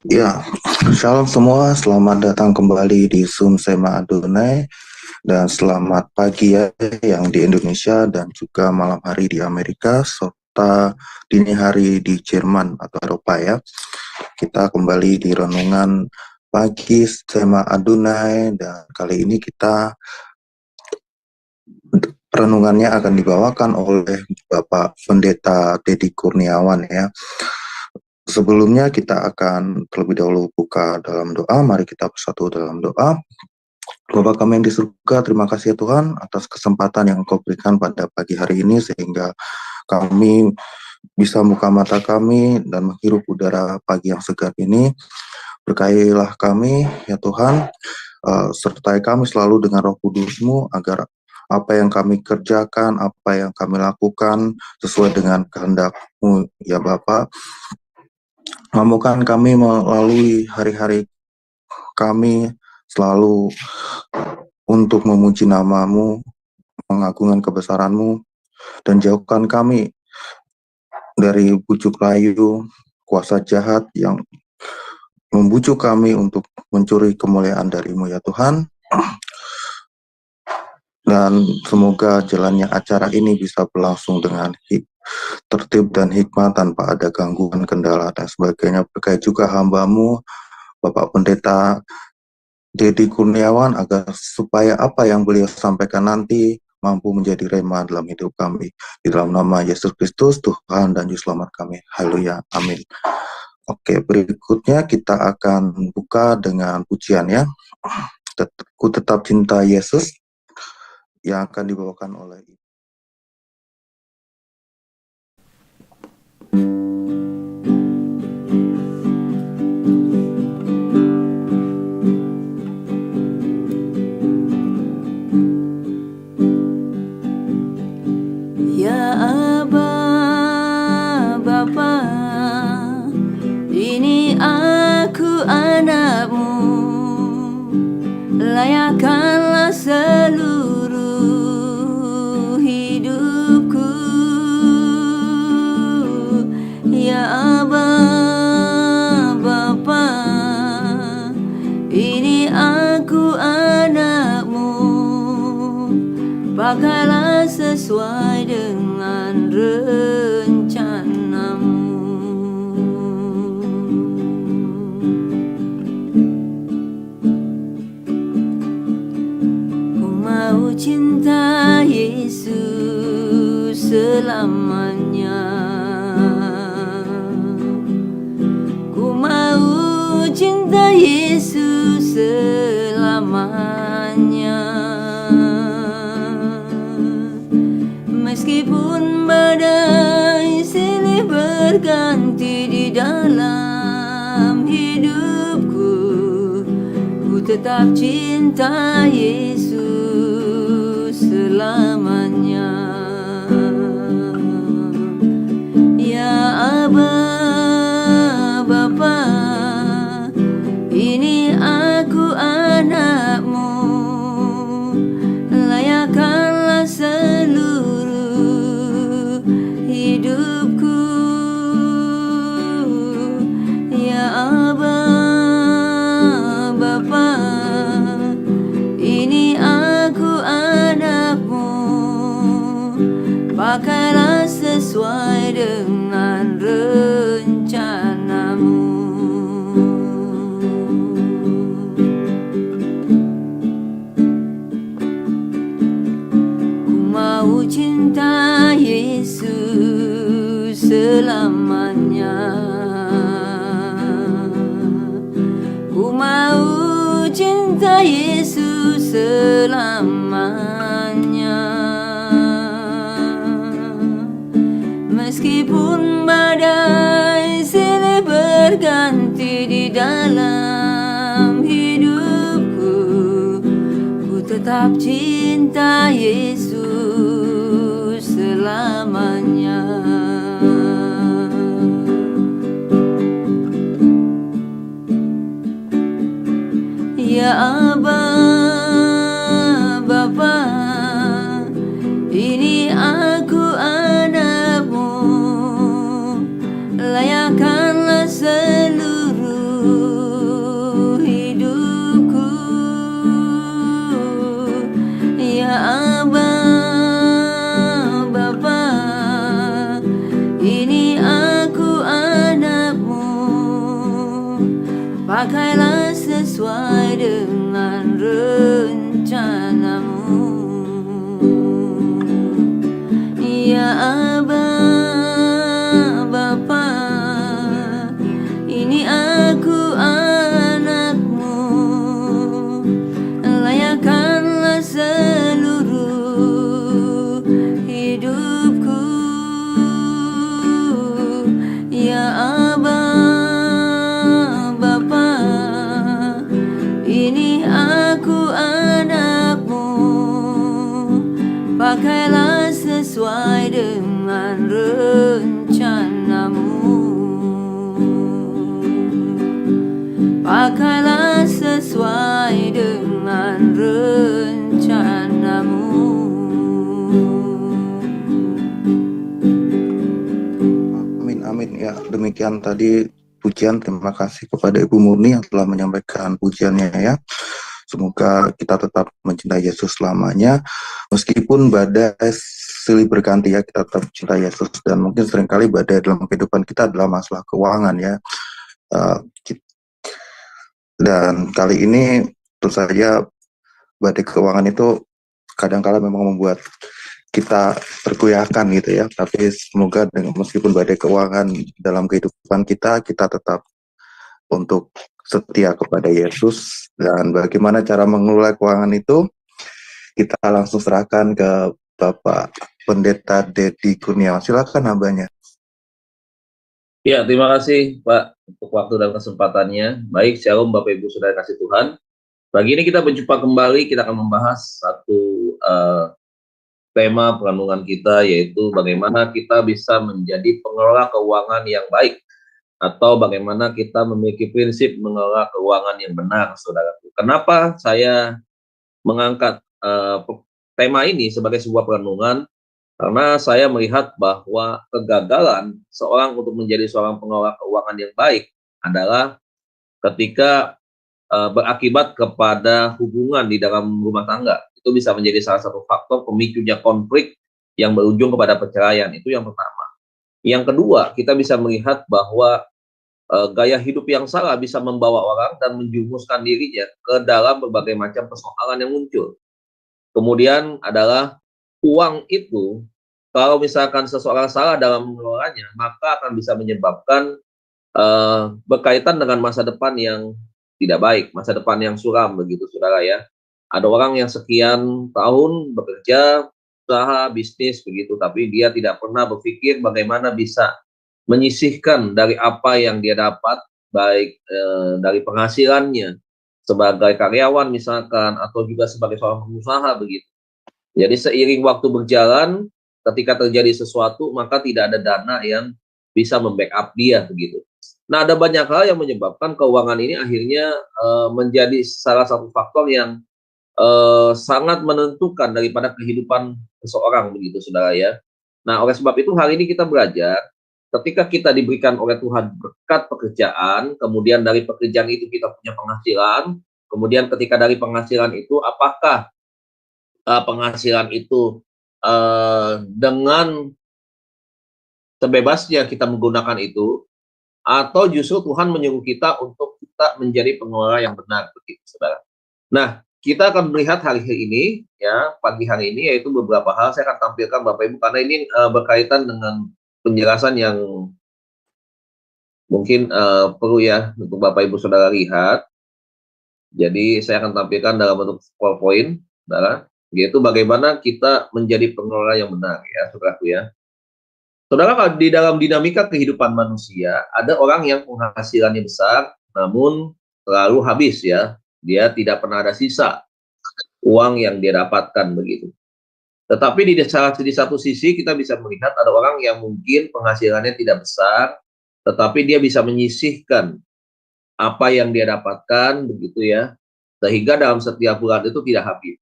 Ya, shalom semua, selamat datang kembali di Zoom Sema Adonai dan selamat pagi ya yang di Indonesia dan juga malam hari di Amerika serta dini hari di Jerman atau Eropa ya. Kita kembali di renungan pagi Sema Adonai dan kali ini renungannya akan dibawakan oleh Bapak Pendeta Dedi Kurniawan ya. Sebelumnya kita akan terlebih dahulu buka dalam doa. Mari kita bersatu dalam doa. Bapa kami yang di surga, terima kasih ya Tuhan atas kesempatan yang Engkau berikan pada pagi hari ini sehingga kami bisa buka mata kami dan menghirup udara pagi yang segar ini. Berkailah kami ya Tuhan, sertai kami selalu dengan Roh Kudus-Mu agar apa yang kami kerjakan, apa yang kami lakukan sesuai dengan kehendak-Mu ya Bapa. Mampukan kami melalui hari-hari kami selalu untuk memuji nama-Mu, mengagungkan kebesaran-Mu, dan jauhkan kami dari bujuk rayu kuasa jahat yang membujuk kami untuk mencuri kemuliaan dari-Mu ya Tuhan. Dan semoga jalannya acara ini bisa berlangsung dengan tertib dan hikmat tanpa ada gangguan, kendala, dan sebagainya. Berkait juga hamba-Mu, Bapak Pendeta Dedi Kurniawan, agar supaya apa yang beliau sampaikan nanti mampu menjadi rema dalam hidup kami. Di dalam nama Yesus Kristus, Tuhan dan Juru Selamat kami. Haleluya. Amin. Oke, berikutnya kita akan buka dengan pujian ya. Ku tetap cinta Yesus yang akan dibawakan oleh Ya Aba Bapa, ini aku anak-Mu, layakkanlah seluruh hidupku. Ya Aba Bapa, ini aku anak-Mu, pakailah sesuai dengan rencana-Mu. Ku mau cinta Yesus selamanya. Ku mau cinta Yesus selamanya. Meskipun badai silih berganti di dalam hidupku, ku tetap cinta Yesus selamanya. Ya Aba Bapa, ini aku anak-Mu, layakkanlah seluruh hidupku. Ya Aba Bapa, ini aku anak-Mu, pakailah sesuai dengan rencana-Mu. Ku mau cinta Yesus selamanya. Ku mau cinta Yesus selamanya. Meskipun badai silih berganti di dalam hidupku, ku tetap cinta Yesus selamanya. Ya Aba Bapa, ini aku anak-Mu, layakkanlah seluruh Pakailah sesuai dengan rencanamu. Pakailah sesuai dengan rencanamu. Amin, amin. Ya, demikian tadi pujian. Terima kasih kepada Ibu Murni yang telah menyampaikan pujiannya ya. Semoga kita tetap mencintai Yesus selamanya. Meskipun badai silih berganti ya, kita tetap cinta Yesus. Dan mungkin seringkali badai dalam kehidupan kita adalah masalah keuangan ya. Dan kali ini tentu saja badai keuangan itu kadang-kala memang membuat kita tergoyahkan gitu ya. Tapi semoga meskipun badai keuangan dalam kehidupan kita, kita tetap untuk setia kepada Yesus. Dan bagaimana cara mengelola keuangan itu, kita langsung serahkan ke Bapak Pendeta Dedi Kurniawan. Silakan hambanya. Ya, terima kasih Pak untuk waktu dan kesempatannya. Baik, shalom Bapak Ibu Saudara kasih Tuhan. Pagi ini kita berjumpa kembali, kita akan membahas satu tema perenungan kita, yaitu bagaimana kita bisa menjadi pengelola keuangan yang baik, atau bagaimana kita memiliki prinsip mengelola keuangan yang benar, saudara. Kenapa saya mengangkat tema ini sebagai sebuah perenungan? Karena saya melihat bahwa kegagalan seorang untuk menjadi seorang pengelola keuangan yang baik adalah ketika berakibat kepada hubungan di dalam rumah tangga. Itu bisa menjadi salah satu faktor pemicunya konflik yang berujung kepada perceraian. Itu yang pertama. Yang kedua, kita bisa melihat bahwa gaya hidup yang salah bisa membawa orang dan menjumuskan dirinya ke dalam berbagai macam persoalan yang muncul. Kemudian adalah uang itu, kalau misalkan seseorang salah dalam mengelolanya, maka akan bisa menyebabkan berkaitan dengan masa depan yang tidak baik, masa depan yang suram begitu saudara ya. Ada orang yang sekian tahun bekerja, usaha, bisnis begitu, tapi dia tidak pernah berpikir bagaimana bisa menyisihkan dari apa yang dia dapat, baik dari penghasilannya sebagai karyawan misalkan, atau juga sebagai seorang pengusaha begitu. Jadi seiring waktu berjalan, ketika terjadi sesuatu, maka tidak ada dana yang bisa membackup dia begitu. Nah, ada banyak hal yang menyebabkan keuangan ini akhirnya menjadi salah satu faktor yang sangat menentukan daripada kehidupan seseorang begitu, saudara ya. Nah, oleh sebab itu hari ini kita belajar, ketika kita diberikan oleh Tuhan berkat pekerjaan, kemudian dari pekerjaan itu kita punya penghasilan, kemudian ketika dari penghasilan itu, apakah penghasilan itu dengan sebebasnya kita menggunakan itu, atau justru Tuhan menyuruh kita untuk kita menjadi pengelola yang benar begitu, saudara. Nah, kita akan melihat hari ini ya, pagi hari ini, yaitu beberapa hal saya akan tampilkan Bapak Ibu, karena ini berkaitan dengan penjelasan yang mungkin perlu ya untuk Bapak Ibu Saudara lihat. Jadi saya akan tampilkan dalam bentuk PowerPoint, saudara, yaitu bagaimana kita menjadi pengelola yang benar ya, saudaraku ya. Saudara, di dalam dinamika kehidupan manusia, ada orang yang penghasilannya besar, namun selalu habis ya. Dia tidak pernah ada sisa uang yang dia dapatkan begitu. Tetapi di satu sisi kita bisa melihat ada orang yang mungkin penghasilannya tidak besar, tetapi dia bisa menyisihkan apa yang dia dapatkan begitu ya, sehingga dalam setiap bulan itu tidak habis.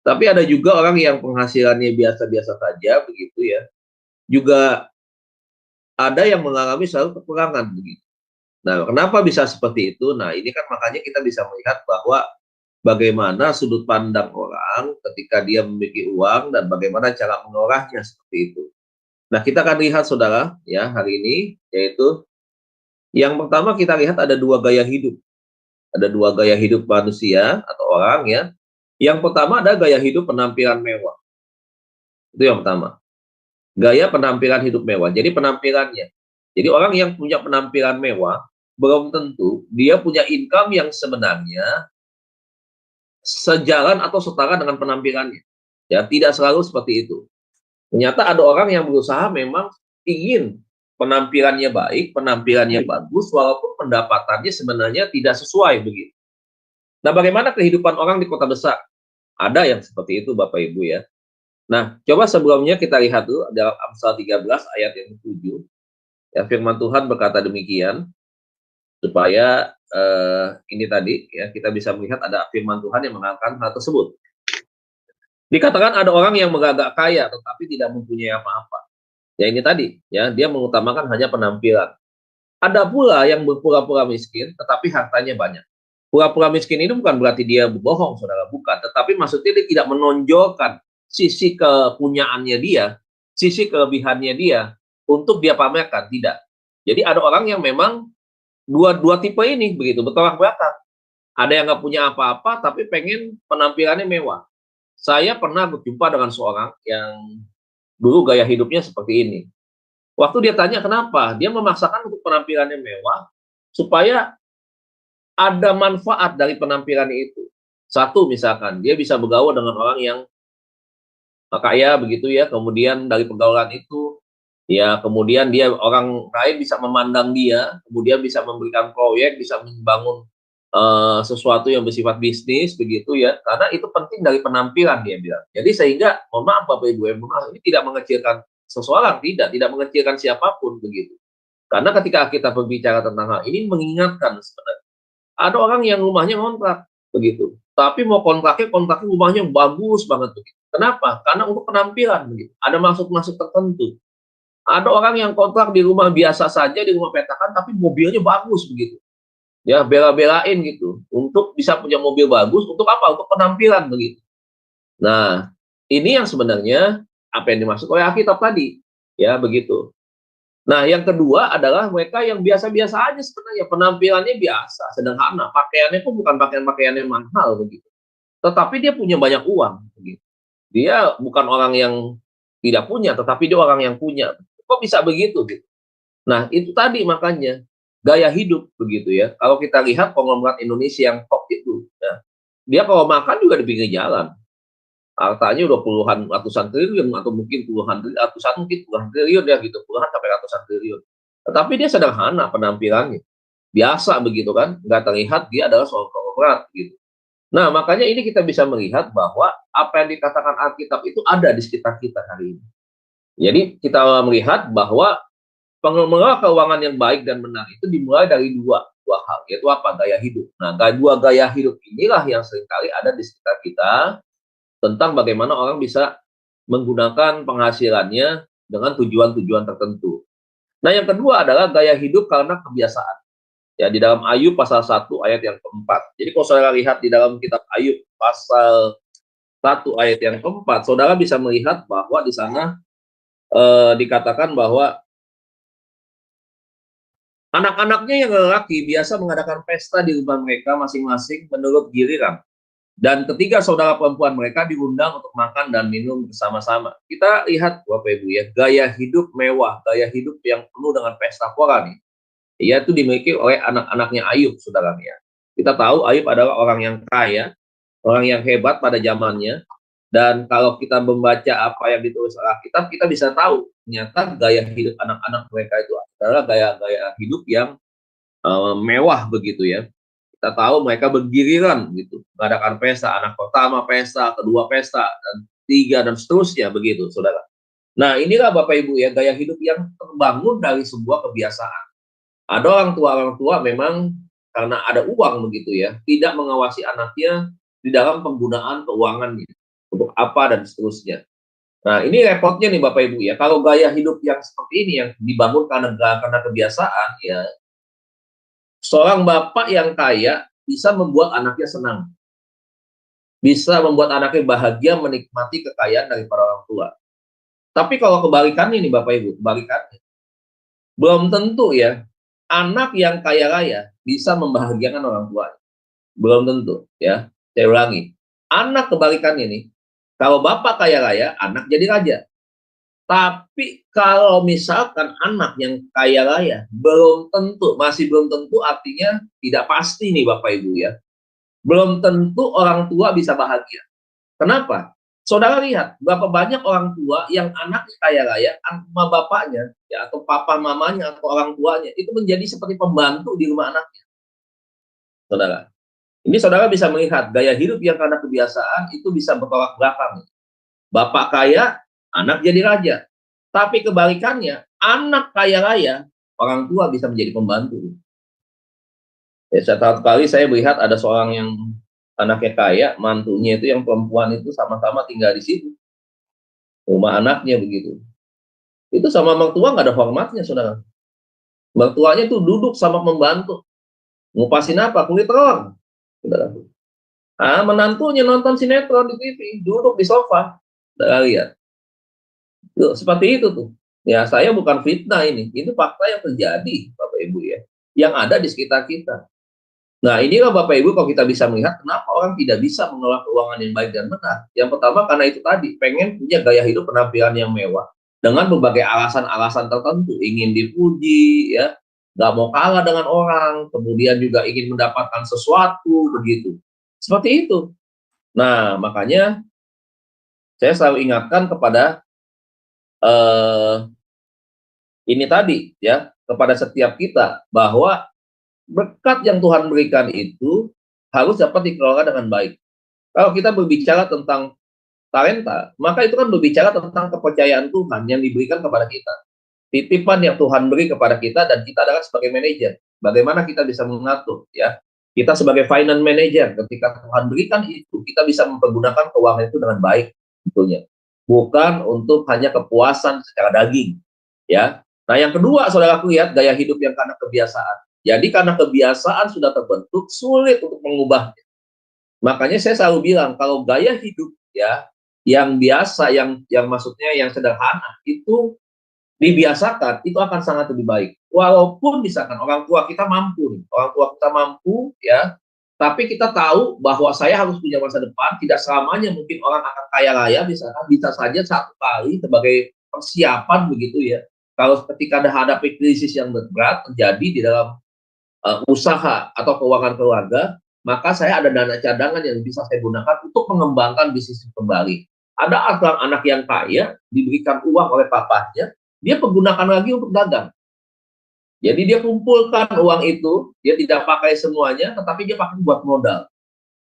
Tapi ada juga orang yang penghasilannya biasa-biasa saja begitu ya, juga ada yang mengalami selalu kekurangan begitu. Nah, kenapa bisa seperti itu? Nah, ini kan makanya kita bisa melihat bahwa bagaimana sudut pandang orang ketika dia memiliki uang dan bagaimana cara mengolahnya seperti itu. Nah, kita akan lihat saudara ya hari ini, yaitu yang pertama kita lihat ada dua gaya hidup. Ada dua gaya hidup manusia atau orang ya. Yang pertama ada gaya hidup penampilan mewah. Itu yang pertama. Gaya penampilan hidup mewah. Jadi penampilannya. Jadi orang yang punya penampilan mewah belum tentu dia punya income yang sebenarnya sejalan atau setara dengan penampilannya. Ya, tidak selalu seperti itu. Ternyata ada orang yang berusaha memang ingin penampilannya baik, penampilannya bagus, walaupun pendapatannya sebenarnya tidak sesuai begitu. Nah, bagaimana kehidupan orang di kota besar? Ada yang seperti itu, Bapak Ibu ya. Nah, coba sebelumnya kita lihat dulu dalam Amsal 13 ayat yang ke-7. Ya, firman Tuhan berkata demikian, supaya ini tadi ya kita bisa melihat ada firman Tuhan yang mengatakan hal tersebut. Dikatakan ada orang yang menganggap kaya tetapi tidak mempunyai apa-apa. Ya ini tadi, ya dia mengutamakan hanya penampilan. Ada pula yang berpura-pura miskin tetapi hartanya banyak. Pura-pura miskin ini bukan berarti dia berbohong, saudara, bukan. Tetapi maksudnya dia tidak menonjolkan sisi kepunyaannya dia, sisi kelebihannya dia untuk dia pamerkan, tidak. Jadi ada orang yang memang dua tipe ini begitu, bertolak belakang. Ada yang nggak punya apa-apa tapi pengen penampilannya mewah. Saya pernah berjumpa dengan seorang yang dulu gaya hidupnya seperti ini. Waktu dia tanya kenapa, dia memaksakan untuk penampilannya mewah supaya ada manfaat dari penampilan itu. Satu, misalkan dia bisa bergaul dengan orang yang kaya begitu ya, kemudian dari pergaulan itu ya kemudian dia orang lain bisa memandang dia, kemudian bisa memberikan proyek, bisa membangun sesuatu yang bersifat bisnis begitu ya, karena itu penting dari penampilan dia bilang. Jadi sehingga mohon maaf Bapak Ibu yang ini tidak mengecilkan seseorang, tidak mengecilkan siapapun begitu. Karena ketika kita berbicara tentang hal ini mengingatkan sebenarnya ada orang yang rumahnya kontrak begitu, tapi mau kontraknya rumahnya bagus banget begitu. Kenapa? Karena untuk penampilan begitu. Ada maksud-maksud tertentu. Ada orang yang kontrak di rumah biasa saja, di rumah petakan, tapi mobilnya bagus begitu. Ya, bela-belain gitu. Untuk bisa punya mobil bagus, untuk apa? Untuk penampilan begitu. Nah, ini yang sebenarnya apa yang dimaksud oleh Alkitab tadi. Ya, begitu. Nah, yang kedua adalah mereka yang biasa-biasa aja sebenarnya, penampilannya biasa, sederhana, pakaiannya pun bukan pakaian-pakaian yang mahal begitu. Tetapi dia punya banyak uang begitu. Dia bukan orang yang tidak punya, tetapi dia orang yang punya. Kok bisa begitu gitu? Nah, itu tadi makanya gaya hidup begitu ya. Kalau kita lihat konglomerat Indonesia yang top itu, ya, dia kalau makan juga di pinggir jalan. Hartanya udah puluhan ratusan triliun atau mungkin ratusan mungkin puluhan triliun ya gitu, puluhan sampai ratusan triliun. Tetapi dia sederhana penampilannya, biasa begitu kan, nggak terlihat dia adalah seorang konglomerat gitu. Nah makanya ini kita bisa melihat bahwa apa yang dikatakan Alkitab itu ada di sekitar kita hari ini. Jadi kita melihat bahwa pengelola keuangan yang baik dan benar itu dimulai dari dua hal, yaitu apa? Gaya hidup. Nah, dua gaya hidup inilah yang seringkali ada di sekitar kita tentang bagaimana orang bisa menggunakan penghasilannya dengan tujuan-tujuan tertentu. Nah, yang kedua adalah gaya hidup karena kebiasaan. Ya, di dalam Ayub pasal 1 ayat yang keempat. Jadi kalau saudara lihat di dalam kitab Ayub pasal 1 ayat yang keempat, saudara bisa melihat bahwa di sana dikatakan bahwa anak-anaknya yang lelaki biasa mengadakan pesta di rumah mereka masing-masing menurut giliran. Dan ketiga saudara perempuan mereka diundang untuk makan dan minum bersama-sama. Kita lihat Bapak Ibu ya, gaya hidup mewah, gaya hidup yang penuh dengan pesta pora nih. Yaitu dimiliki oleh anak-anaknya Ayub, saudara ya. Kita tahu Ayub adalah orang yang kaya, orang yang hebat pada zamannya. Dan kalau kita membaca apa yang ditulis oleh Alkitab, kita bisa tahu ternyata gaya hidup anak-anak mereka itu adalah gaya-gaya hidup yang mewah begitu ya. Kita tahu mereka bergiliran gitu, mengadakan pesta, anak pertama pesta, kedua pesta, dan tiga dan seterusnya begitu, saudara. Nah inilah Bapak Ibu ya gaya hidup yang terbangun dari sebuah kebiasaan. Ada orang tua memang karena ada uang begitu ya, tidak mengawasi anaknya di dalam penggunaan keuangannya untuk apa dan seterusnya. Nah ini repotnya nih Bapak Ibu ya, kalau gaya hidup yang seperti ini yang dibangun karena kebiasaan ya, seorang bapak yang kaya bisa membuat anaknya senang, bisa membuat anaknya bahagia menikmati kekayaan dari para orang tua. Tapi kalau kebalikannya nih Bapak Ibu, kebalikannya, belum tentu ya anak yang kaya raya bisa membahagiakan orang tua. Belum tentu ya. Saya ulangi, anak kebalikannya nih, kalau bapak kaya raya, anak jadi raja. Tapi kalau misalkan anak yang kaya raya, belum tentu, masih belum tentu artinya tidak pasti nih Bapak Ibu ya. Belum tentu orang tua bisa bahagia. Kenapa? Saudara lihat, berapa banyak orang tua yang anaknya kaya raya, sama bapaknya, ya, atau papa mamanya, atau orang tuanya, itu menjadi seperti pembantu di rumah anaknya. Saudara, ini saudara bisa melihat, gaya hidup yang karena kebiasaan itu bisa bertolak belakang. Bapak kaya, anak jadi raja. Tapi kebalikannya, anak kaya raya, orang tua bisa menjadi pembantu. Ya, satu kali saya melihat ada seorang yang anaknya kaya, mantunya itu yang perempuan itu sama-sama tinggal di situ. Rumah anaknya begitu. Itu sama mertua nggak ada hormatnya, saudara. Mertuanya tuh duduk sama pembantu. Ngupasin apa? Kulit telur. Saudara. Ah, menantunya nonton sinetron di TV, duduk di sofa. Saudara lihat. Tuh, seperti itu tuh. Ya, saya bukan fitnah ini. Ini fakta yang terjadi, Bapak Ibu ya. Yang ada di sekitar kita. Nah, inilah Bapak Ibu kalau kita bisa melihat kenapa orang tidak bisa mengelola keuangan yang baik dan benar. Yang pertama karena itu tadi, pengen punya gaya hidup penampilan yang mewah dengan berbagai alasan-alasan tertentu, ingin dipuji, ya, nggak mau kalah dengan orang, kemudian juga ingin mendapatkan sesuatu, begitu. Seperti itu. Nah, makanya saya selalu ingatkan kepada ini tadi, ya, kepada setiap kita bahwa berkat yang Tuhan berikan itu harus dapat dikelola dengan baik. Kalau kita berbicara tentang talenta, maka itu kan berbicara tentang kepercayaan Tuhan yang diberikan kepada kita. Titipan yang Tuhan beri kepada kita dan kita adalah sebagai manajer. Bagaimana kita bisa mengatur, ya? Kita sebagai finance manager, ketika Tuhan berikan itu, kita bisa mempergunakan keuangan itu dengan baik, tentunya. Bukan untuk hanya kepuasan secara daging, ya. Nah, yang kedua, saudaraku lihat gaya hidup yang karena kebiasaan. Jadi karena kebiasaan sudah terbentuk, sulit untuk mengubahnya. Makanya saya selalu bilang kalau gaya hidup ya yang biasa, yang maksudnya yang sederhana itu dibiasakan, itu akan sangat lebih baik. Walaupun misalkan orang tua kita mampu, ya, tapi kita tahu bahwa saya harus punya masa depan. Tidak selamanya mungkin orang akan kaya raya, misalkan bisa saja satu kali sebagai persiapan begitu ya. Kalau ketika ada hadapi krisis yang berat terjadi di dalam usaha atau keuangan keluarga, maka saya ada dana cadangan yang bisa saya gunakan untuk mengembangkan bisnis kembali. Ada anak yang kaya, diberikan uang oleh papahnya, dia pergunakan lagi untuk dagang. Jadi dia kumpulkan uang itu, dia tidak pakai semuanya, tetapi dia pakai buat modal.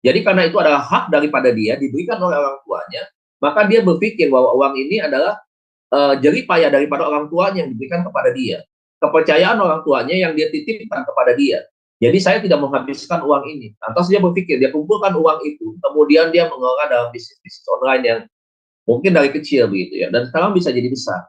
Jadi karena itu adalah hak daripada dia, diberikan oleh orang tuanya, maka dia berpikir bahwa uang ini adalah jerih payah daripada orang tuanya yang diberikan kepada dia. Kepercayaan orang tuanya yang dia titipkan kepada dia. Jadi saya tidak menghabiskan uang ini. Lantas dia berpikir, dia kumpulkan uang itu, kemudian dia mengelola dalam bisnis online yang mungkin dari kecil begitu ya, dan sekarang bisa jadi besar.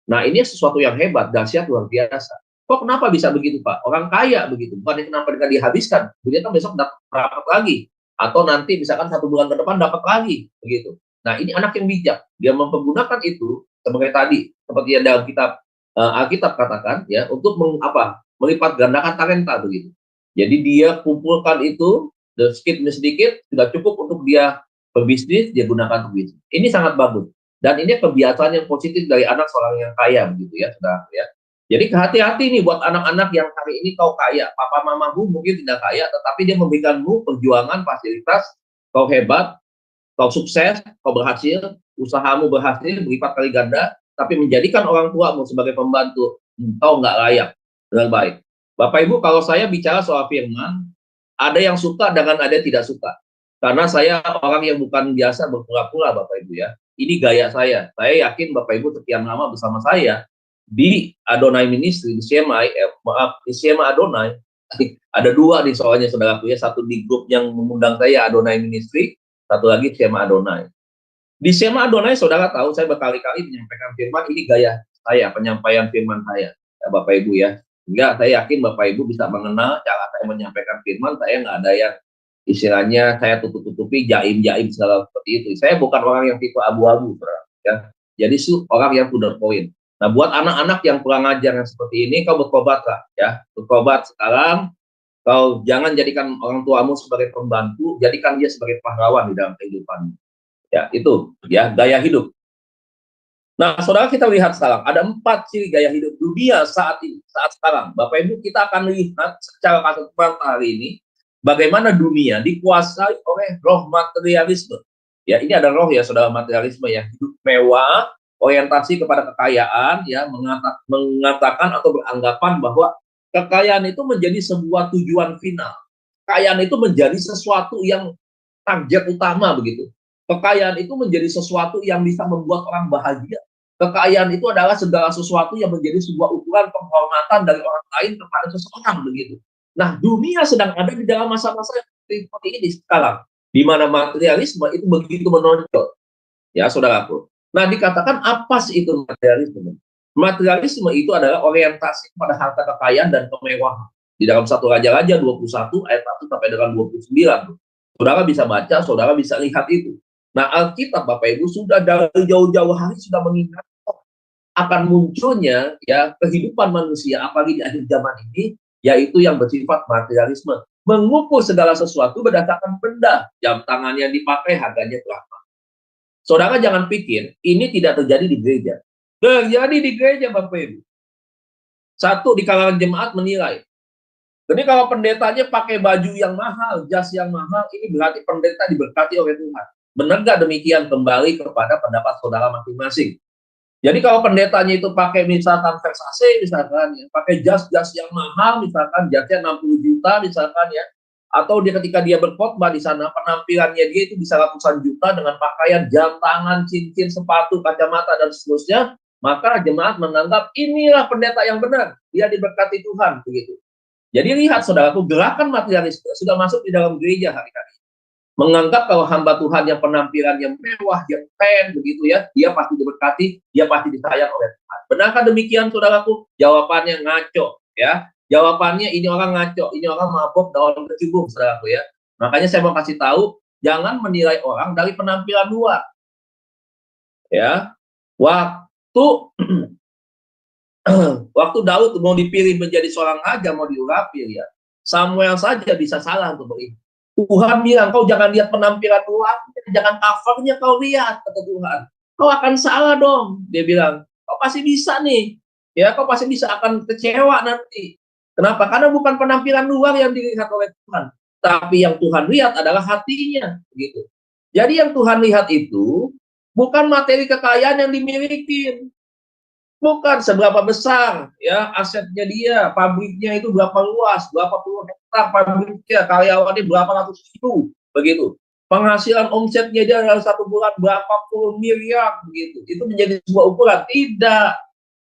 Nah, ini sesuatu yang hebat, dahsyat, luar biasa. Kok kenapa bisa begitu, Pak? Orang kaya begitu, bukan kenapa dengan dihabiskan, kemudian kan besok dapat lagi, atau nanti misalkan 1 bulan ke depan dapat lagi, begitu. Nah, ini anak yang bijak, dia mempergunakan itu sebagai tadi, seperti yang dalam kitab Alkitab katakan, ya, untuk melipat gandakan talenta begitu. Jadi dia kumpulkan itu sedikit demi sedikit sudah cukup untuk dia berbisnis, dia gunakan untuk bisnis. Ini sangat bagus. Dan ini kebiasaan yang positif dari anak seorang yang kaya begitu ya, saudara ya. Jadi hati-hati nih buat anak-anak yang hari ini kau kaya, papa mamamu mungkin tidak kaya, tetapi dia memberikanmu perjuangan, fasilitas, kau hebat, kau sukses, kau berhasil, usahamu berhasil, berlipat kali ganda, tapi menjadikan orang tuamu sebagai pembantu, kau nggak layak dengan baik. Bapak Ibu, kalau saya bicara soal firman, ada yang suka dengan ada yang tidak suka. Karena saya orang yang bukan biasa berpura-pura, Bapak Ibu ya. Ini gaya saya. Saya yakin Bapak Ibu sekian lama bersama saya di Adonai Ministry, di CMA Adonai. Ada 2 nih soalnya saudaraku ya. Satu di grup yang mengundang saya Adonai Ministry, satu lagi CMA Adonai. Di CMA Adonai saudara tahu saya berkali-kali menyampaikan firman, ini gaya saya, penyampaian firman saya, ya, Bapak Ibu ya. Sehingga saya yakin Bapak Ibu bisa mengenal cara saya menyampaikan firman. Saya nggak ada yang istilahnya saya tutup-tutupi, jaim-jaim segala seperti itu. Saya bukan orang yang tipe abu-abu, ya. Jadi orang yang to the point. Nah, buat anak-anak yang kurang ajar yang seperti ini, kau bertobatlah, ya. Bertobat sekarang. Kau jangan jadikan orang tuamu sebagai pembantu, jadikan dia sebagai pahlawan di dalam kehidupanmu. Ya, itu ya gaya hidup. Nah, saudara, kita lihat sekarang ada 4 ciri gaya hidup dunia saat ini, saat sekarang. Bapak Ibu, kita akan lihat secara keseluruhan hari ini bagaimana dunia dikuasai oleh roh materialisme. Ya, ini ada roh ya, saudara, materialisme ya, hidup mewah, orientasi kepada kekayaan, ya, mengatakan atau beranggapan bahwa kekayaan itu menjadi sebuah tujuan final. Kekayaan itu menjadi sesuatu yang target utama begitu. Kekayaan itu menjadi sesuatu yang bisa membuat orang bahagia. Kekayaan itu adalah segala sesuatu yang menjadi sebuah ukuran penghormatan dari orang lain kepada seseorang begitu. Nah, dunia sedang ada di dalam masa-masa seperti ini sekarang, di mana materialisme itu begitu menonjol, ya saudaraku. Nah, dikatakan apa sih itu materialisme? Materialisme itu adalah orientasi pada harta kekayaan dan kemewahan. Di dalam satu Raja-Raja 21 ayat 1 sampai dengan 29. Saudara bisa baca, saudara bisa lihat itu. Nah, Alkitab Bapak Ibu sudah dari jauh-jauh hari sudah mengingat akan munculnya ya kehidupan manusia apalagi di akhir zaman ini, yaitu yang bersifat materialisme, mengukur segala sesuatu berdasarkan benda, jam tangan yang dipakai harganya berapa. Saudara jangan pikir ini tidak terjadi di gereja. Terjadi di gereja Bapak Ibu. Satu, di kalangan jemaat menilai, jadi kalau pendetanya pakai baju yang mahal, jas yang mahal, ini berarti pendeta diberkati oleh Tuhan. Benar nggak demikian? Kembali kepada pendapat saudara masing-masing. Jadi kalau pendetanya itu pakai misalkan Versace, misalkan ya, pakai jas-jas yang mahal, misalkan jasnya 60 juta, misalkan ya, atau dia ketika dia berkhotbah di sana, penampilannya dia itu bisa ratusan juta dengan pakaian, jam tangan, cincin, sepatu, kacamata, dan seterusnya, maka jemaat menganggap inilah pendeta yang benar, dia diberkati Tuhan, begitu. Jadi lihat saudaraku, gerakan materialisme sudah masuk di dalam gereja hari-hari. Menganggap kalau hamba Tuhan yang penampilannya mewah, yang keren begitu ya, dia pasti diberkati, dia pasti disayang oleh Tuhan. Benarkah demikian saudaraku? Jawabannya ngaco ya. Jawabannya ini orang ngaco, ini orang mabok dan orang kecubung saudaraku ya. Makanya saya mau kasih tahu, jangan menilai orang dari penampilan luar. Ya. Waktu waktu Daud mau dipilih menjadi seorang raja, mau diurapi ya, Samuel saja bisa salah untuk beriman. Tuhan bilang, kau jangan lihat penampilan luar, jangan covernya kau lihat, kata Tuhan. Kau akan salah dong, dia bilang. Kau pasti bisa nih, ya kau pasti bisa akan kecewa nanti. Kenapa? Karena bukan penampilan luar yang dilihat oleh Tuhan, tapi yang Tuhan lihat adalah hatinya, begitu. Jadi yang Tuhan lihat itu bukan materi kekayaan yang dimiliki, bukan seberapa besar ya asetnya dia, pabriknya itu berapa luas, berapa puluh hektar pabriknya, karyawannya berapa ratus ribu, begitu. Penghasilan omsetnya dia dalam satu bulan berapa puluh miliar, begitu. Itu menjadi sebuah ukuran, tidak,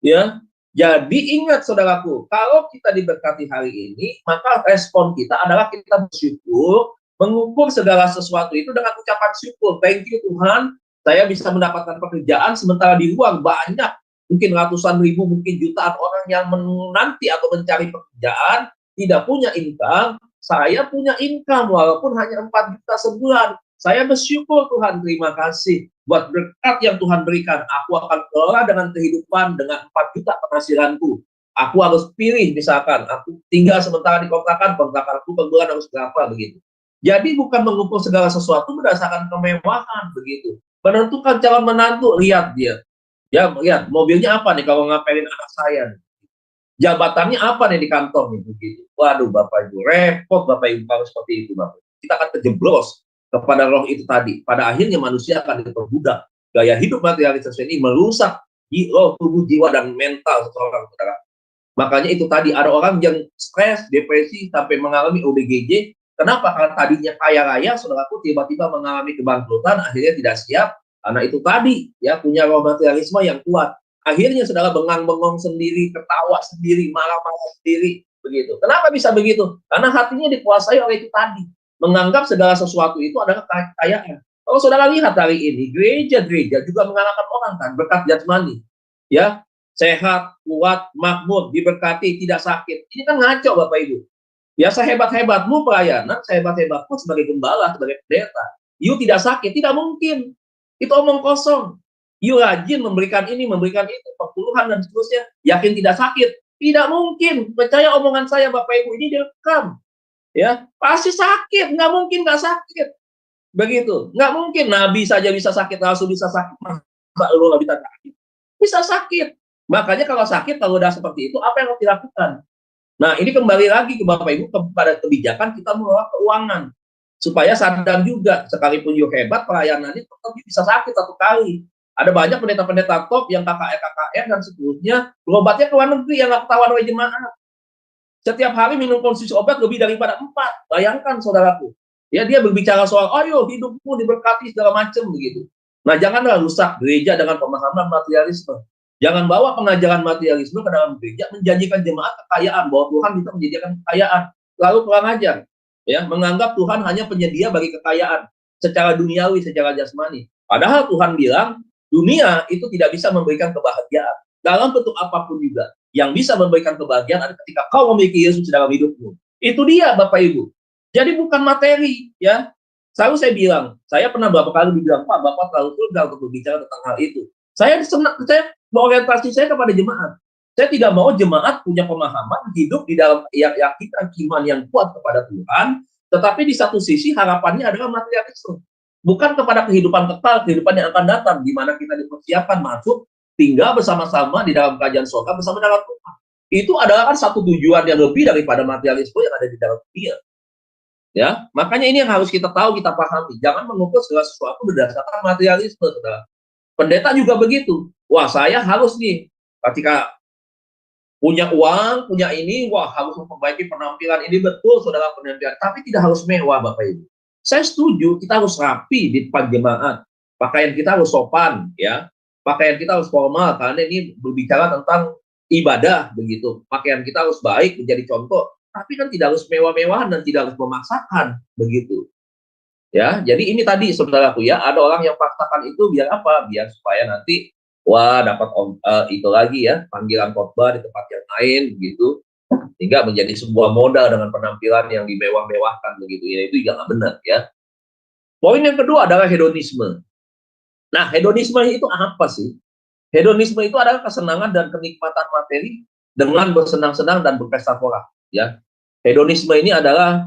ya. Jadi ingat saudaraku, kalau kita diberkati hari ini, maka respon kita adalah kita bersyukur, mengukur segala sesuatu itu dengan ucapan syukur. Thank you Tuhan, saya bisa mendapatkan pekerjaan, sementara di luar banyak mungkin ratusan ribu, mungkin jutaan orang yang menanti atau mencari pekerjaan, tidak punya income. Saya punya income, walaupun hanya 4 juta sebulan. Saya bersyukur Tuhan, terima kasih buat berkat yang Tuhan berikan. Aku akan kelola dengan kehidupan dengan 4 juta penghasilanku. Aku harus pilih, misalkan, aku tinggal sementara di kontrakan aku per bulan harus berapa, begitu. Jadi bukan mengukur segala sesuatu berdasarkan kemewahan, begitu. Menentukan calon menantu, lihat dia. Ya, lihat mobilnya apa nih kalau ngapelin anak saya nih. Jabatannya apa nih di kantor nih begitu. Waduh Bapak Ibu, repot Bapak Ibu kalau seperti itu Bapak. Kita akan terjeblos kepada roh itu tadi. Pada akhirnya manusia akan diperbudak. Gaya hidup materialistis ini merusak di roh, tubuh, jiwa dan mental seseorang, saudara. Makanya itu tadi ada orang yang stres, depresi sampai mengalami ODGJ. Kenapa? Karena tadinya kaya raya, saudaraku tiba-tiba mengalami kebangkrutan, akhirnya tidak siap. Karena itu tadi ya punya roh materialisme yang kuat. Akhirnya saudara bengang-bengong sendiri, ketawa sendiri, marah-marah sendiri, begitu. Kenapa bisa begitu? Karena hatinya dikuasai oleh itu tadi. Menganggap segala sesuatu itu adalah kekayaan. Kalau saudara lihat hari ini, gereja-gereja juga mengalahkan orang kan, berkat jasmani. Ya, sehat, kuat, makmur, diberkati, tidak sakit. Ini kan ngaco Bapak Ibu. Ya sehebat-hebatmu pelayanan, sehebat-hebatmu sebagai gembala, sebagai pendeta. You tidak sakit, tidak mungkin. Itu omong kosong. You rajin memberikan ini, memberikan itu, perpuluhan dan seterusnya. Yakin tidak sakit? Tidak mungkin. Percaya omongan saya Bapak Ibu, ini direkam. Ya, pasti sakit. Nggak mungkin nggak sakit. Begitu. Nggak mungkin. Nabi saja bisa sakit, Rasul bisa sakit. Masa lu nggak bisa sakit? Bisa sakit. Makanya kalau sakit, kalau udah seperti itu, apa yang harus dilakukan? Nah, ini kembali lagi ke Bapak Ibu, kepada kebijakan kita mengelola keuangan. Supaya sadar juga, sekalipun you hebat, pelayanannya tetap bisa sakit satu kali. Ada banyak pendeta-pendeta top yang KKR dan seterusnya, berobatnya ke luar negeri yang nggak ketahuan oleh jemaat. Setiap hari minum konsumsi obat lebih daripada 4. Bayangkan, saudaraku. Ya, dia berbicara soal, ayo hidupmu diberkati segala macam begitu. Nah, janganlah rusak gereja dengan pemahaman materialisme. Jangan bawa pengajaran materialisme ke dalam gereja, menjanjikan jemaat kekayaan, bahwa Tuhan bisa menyediakan kekayaan, lalu kurang ajar, ya, menganggap Tuhan hanya penyedia bagi kekayaan secara duniawi, secara jasmani. Padahal Tuhan bilang dunia itu tidak bisa memberikan kebahagiaan dalam bentuk apapun juga. Yang bisa memberikan kebahagiaan adalah ketika kau memiliki Yesus dalam hidupmu. Itu dia, Bapak Ibu. Jadi bukan materi, ya. Selalu saya bilang, saya pernah beberapa kali dibilang, Pak, Bapak terlalu vulgar untuk berbicara tentang hal itu. Saya berorientasi saya kepada jemaat. Saya tidak mau jemaat punya pemahaman hidup di dalam keyakinan iman yang kuat kepada Tuhan, tetapi di satu sisi harapannya adalah materialisme. Bukan kepada kehidupan kekal, kehidupan yang akan datang, di mana kita dipersiapkan masuk, tinggal bersama-sama di dalam kerajaan surga bersama dengan Tuhan. Itu adalah kan satu tujuan yang lebih daripada materialisme yang ada di dalam dunia. Ya, makanya ini yang harus kita tahu, kita pahami. Jangan mengukur segala sesuatu berdasarkan materialisme, saudara. Pendeta juga begitu. Wah, saya harus nih, ketika punya uang, punya ini, wah, harus memperbaiki penampilan ini, betul, saudara, penampilan. Tapi tidak harus mewah, Bapak Ibu. Saya setuju, kita harus rapi di depan jemaat. Pakaian kita harus sopan, ya. Pakaian kita harus formal, karena ini berbicara tentang ibadah, begitu. Pakaian kita harus baik, menjadi contoh. Tapi kan tidak harus mewah-mewahan dan tidak harus memaksakan, begitu. Ya, jadi ini tadi, saudaraku, ya, ada orang yang paksakan itu biar apa? Biar supaya nanti, wah, dapat itu lagi, ya, panggilan khotbah di tempat yang lain, begitu. Sehingga menjadi sebuah modal dengan penampilan yang dimewah-mewahkan, begitu. Ya, itu juga nggak benar, ya. Poin yang kedua adalah hedonisme. Nah, hedonisme itu apa sih? Hedonisme itu adalah kesenangan dan kenikmatan materi dengan bersenang-senang dan berpesta pora, ya. Hedonisme ini adalah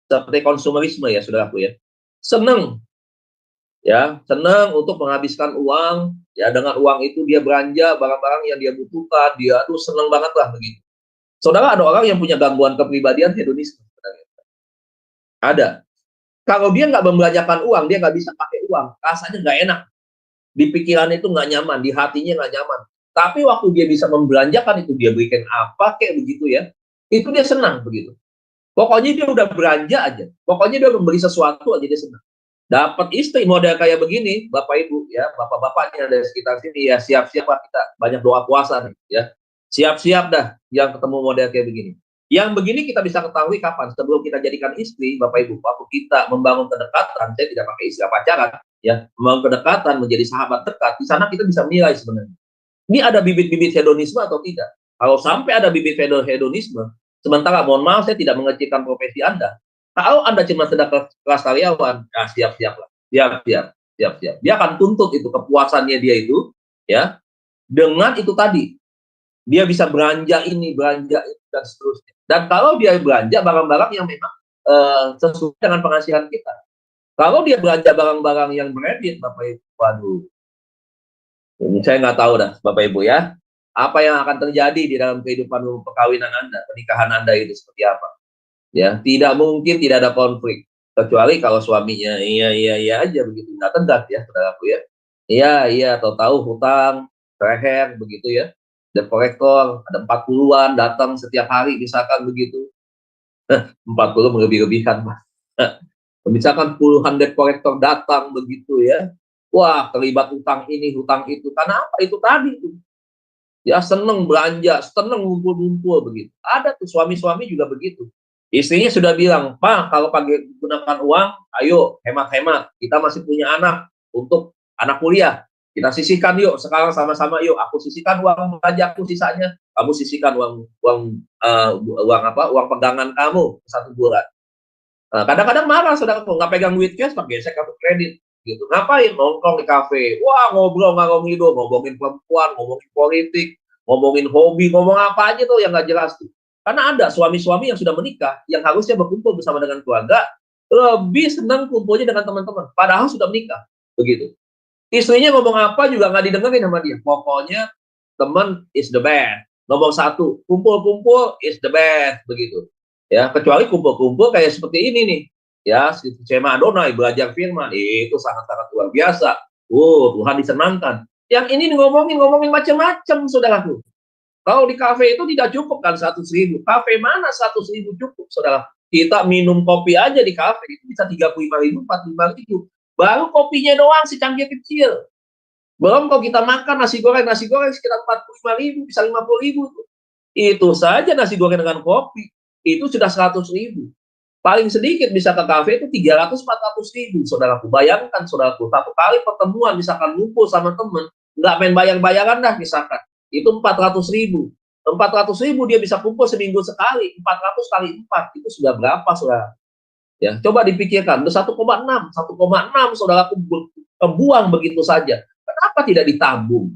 seperti konsumerisme, ya, saudaraku, ya. Senang, ya, senang untuk menghabiskan uang, ya, dengan uang itu dia belanja barang-barang yang dia butuhkan, dia tuh senang banget lah begitu. Saudara, ada orang yang punya gangguan kepribadian hedonisme, ada. Kalau dia nggak membelanjakan uang, dia nggak bisa pakai uang, rasanya nggak enak. Di pikiran itu nggak nyaman, di hatinya nggak nyaman. Tapi waktu dia bisa membelanjakan itu, dia berikan apa kayak begitu, ya, itu dia senang begitu. Pokoknya dia udah belanja aja, pokoknya dia membeli sesuatu aja dia senang. Dapat istri model kayak begini, Bapak Ibu, ya, bapak-bapaknya dari sekitar sini, ya, siap-siap lah, kita banyak doa puasa nih, ya. Siap-siap dah yang ketemu model kayak begini. Yang begini kita bisa ketahui kapan? Sebelum kita jadikan istri, Bapak Ibu, waktu kita membangun kedekatan, saya tidak pakai istilah pacaran, ya, membangun kedekatan menjadi sahabat dekat, di sana kita bisa menilai sebenarnya. Ini ada bibit-bibit hedonisme atau tidak? Kalau sampai ada bibit hedonisme, sementara, mohon maaf, saya tidak mengecilkan profesi Anda. Kalau Anda cuma sedang kelas karyawan, ya, siap-siap lah. Siap-siap. Dia akan tuntut itu, kepuasannya dia itu, ya, dengan itu tadi. Dia bisa belanja ini, belanja itu, dan seterusnya. Dan kalau dia belanja barang-barang yang memang sesuai dengan penghasilan kita. Kalau dia belanja barang-barang yang branded, Bapak Ibu, waduh. Ini saya nggak tahu dah, Bapak Ibu, ya. Apa yang akan terjadi di dalam kehidupan perkawinan Anda, pernikahan Anda itu seperti apa? Ya, tidak mungkin tidak ada konflik. Kecuali kalau suaminya iya aja begitu, nggak tegas, ya, saudaraku, ya. Iya, tahu-tahu hutang, leher, begitu, ya. Debt collector, ada 40-an datang setiap hari, misalkan begitu. 40 melebih-lebihkan, Pak. Misalkan puluhan debt collector datang begitu, ya. Wah, terlibat hutang ini, hutang itu. Karena apa? Itu tadi tuh. Ya, seneng belanja, seneng ngumpul-ngumpul begitu. Ada tuh suami-suami juga begitu. Istrinya sudah bilang, Pak, kalau pakai gunakan uang, ayo hemat-hemat. Kita masih punya anak untuk anak kuliah. Kita sisihkan yuk, sekarang sama-sama yuk. Aku sisihkan uang belanjaku sisanya, kamu sisihkan uang pegangan kamu satu bulan. Kadang-kadang marah, saudara, nggak pegang duit cash, pakai gesek kartu kredit. Gitu. Ngapain? Nongkrong di kafe. Wah, ngobrol ngalor ngidul, ngomongin perempuan, ngomongin politik, ngomongin hobi, ngomong apa aja tuh yang nggak jelas tuh. Karena ada suami-suami yang sudah menikah, yang harusnya berkumpul bersama dengan keluarga, lebih senang kumpulnya dengan teman-teman, padahal sudah menikah. Begitu. Istrinya ngomong apa juga nggak didengerin sama dia. Pokoknya teman is the best. Nomor satu, kumpul-kumpul is the best. Begitu. Ya, kecuali kumpul-kumpul kayak seperti ini nih. Ya, si Cema Adonai belajar firman, itu sangat-sangat luar biasa. Tuhan disenangkan. Yang ini ngomongin macam-macam, saudaraku. Kalau di kafe itu tidak cukup kan 100.000. Kafe mana 100.000 cukup, saudara? Kita minum kopi aja di kafe itu bisa 35.000, 45.000. Baru kopinya doang si cangkir kecil. Belum kalau kita makan nasi goreng sekitar 45.000, bisa 50.000. Itu saja nasi goreng dengan kopi, itu sudah 100.000. Paling sedikit bisa ke kafe itu 300-400.000. Saudaraku, bayangkan saudaraku, satu kali pertemuan misalkan ngumpul sama temen, nggak main bayang-bayangan dah misalkan, itu 400.000. 400.000 dia bisa kumpul seminggu sekali, 400 kali 4, itu sudah berapa saudara? Ya, coba dipikirkan, udah 1,6 saudaraku buang begitu saja. Kenapa tidak ditabung?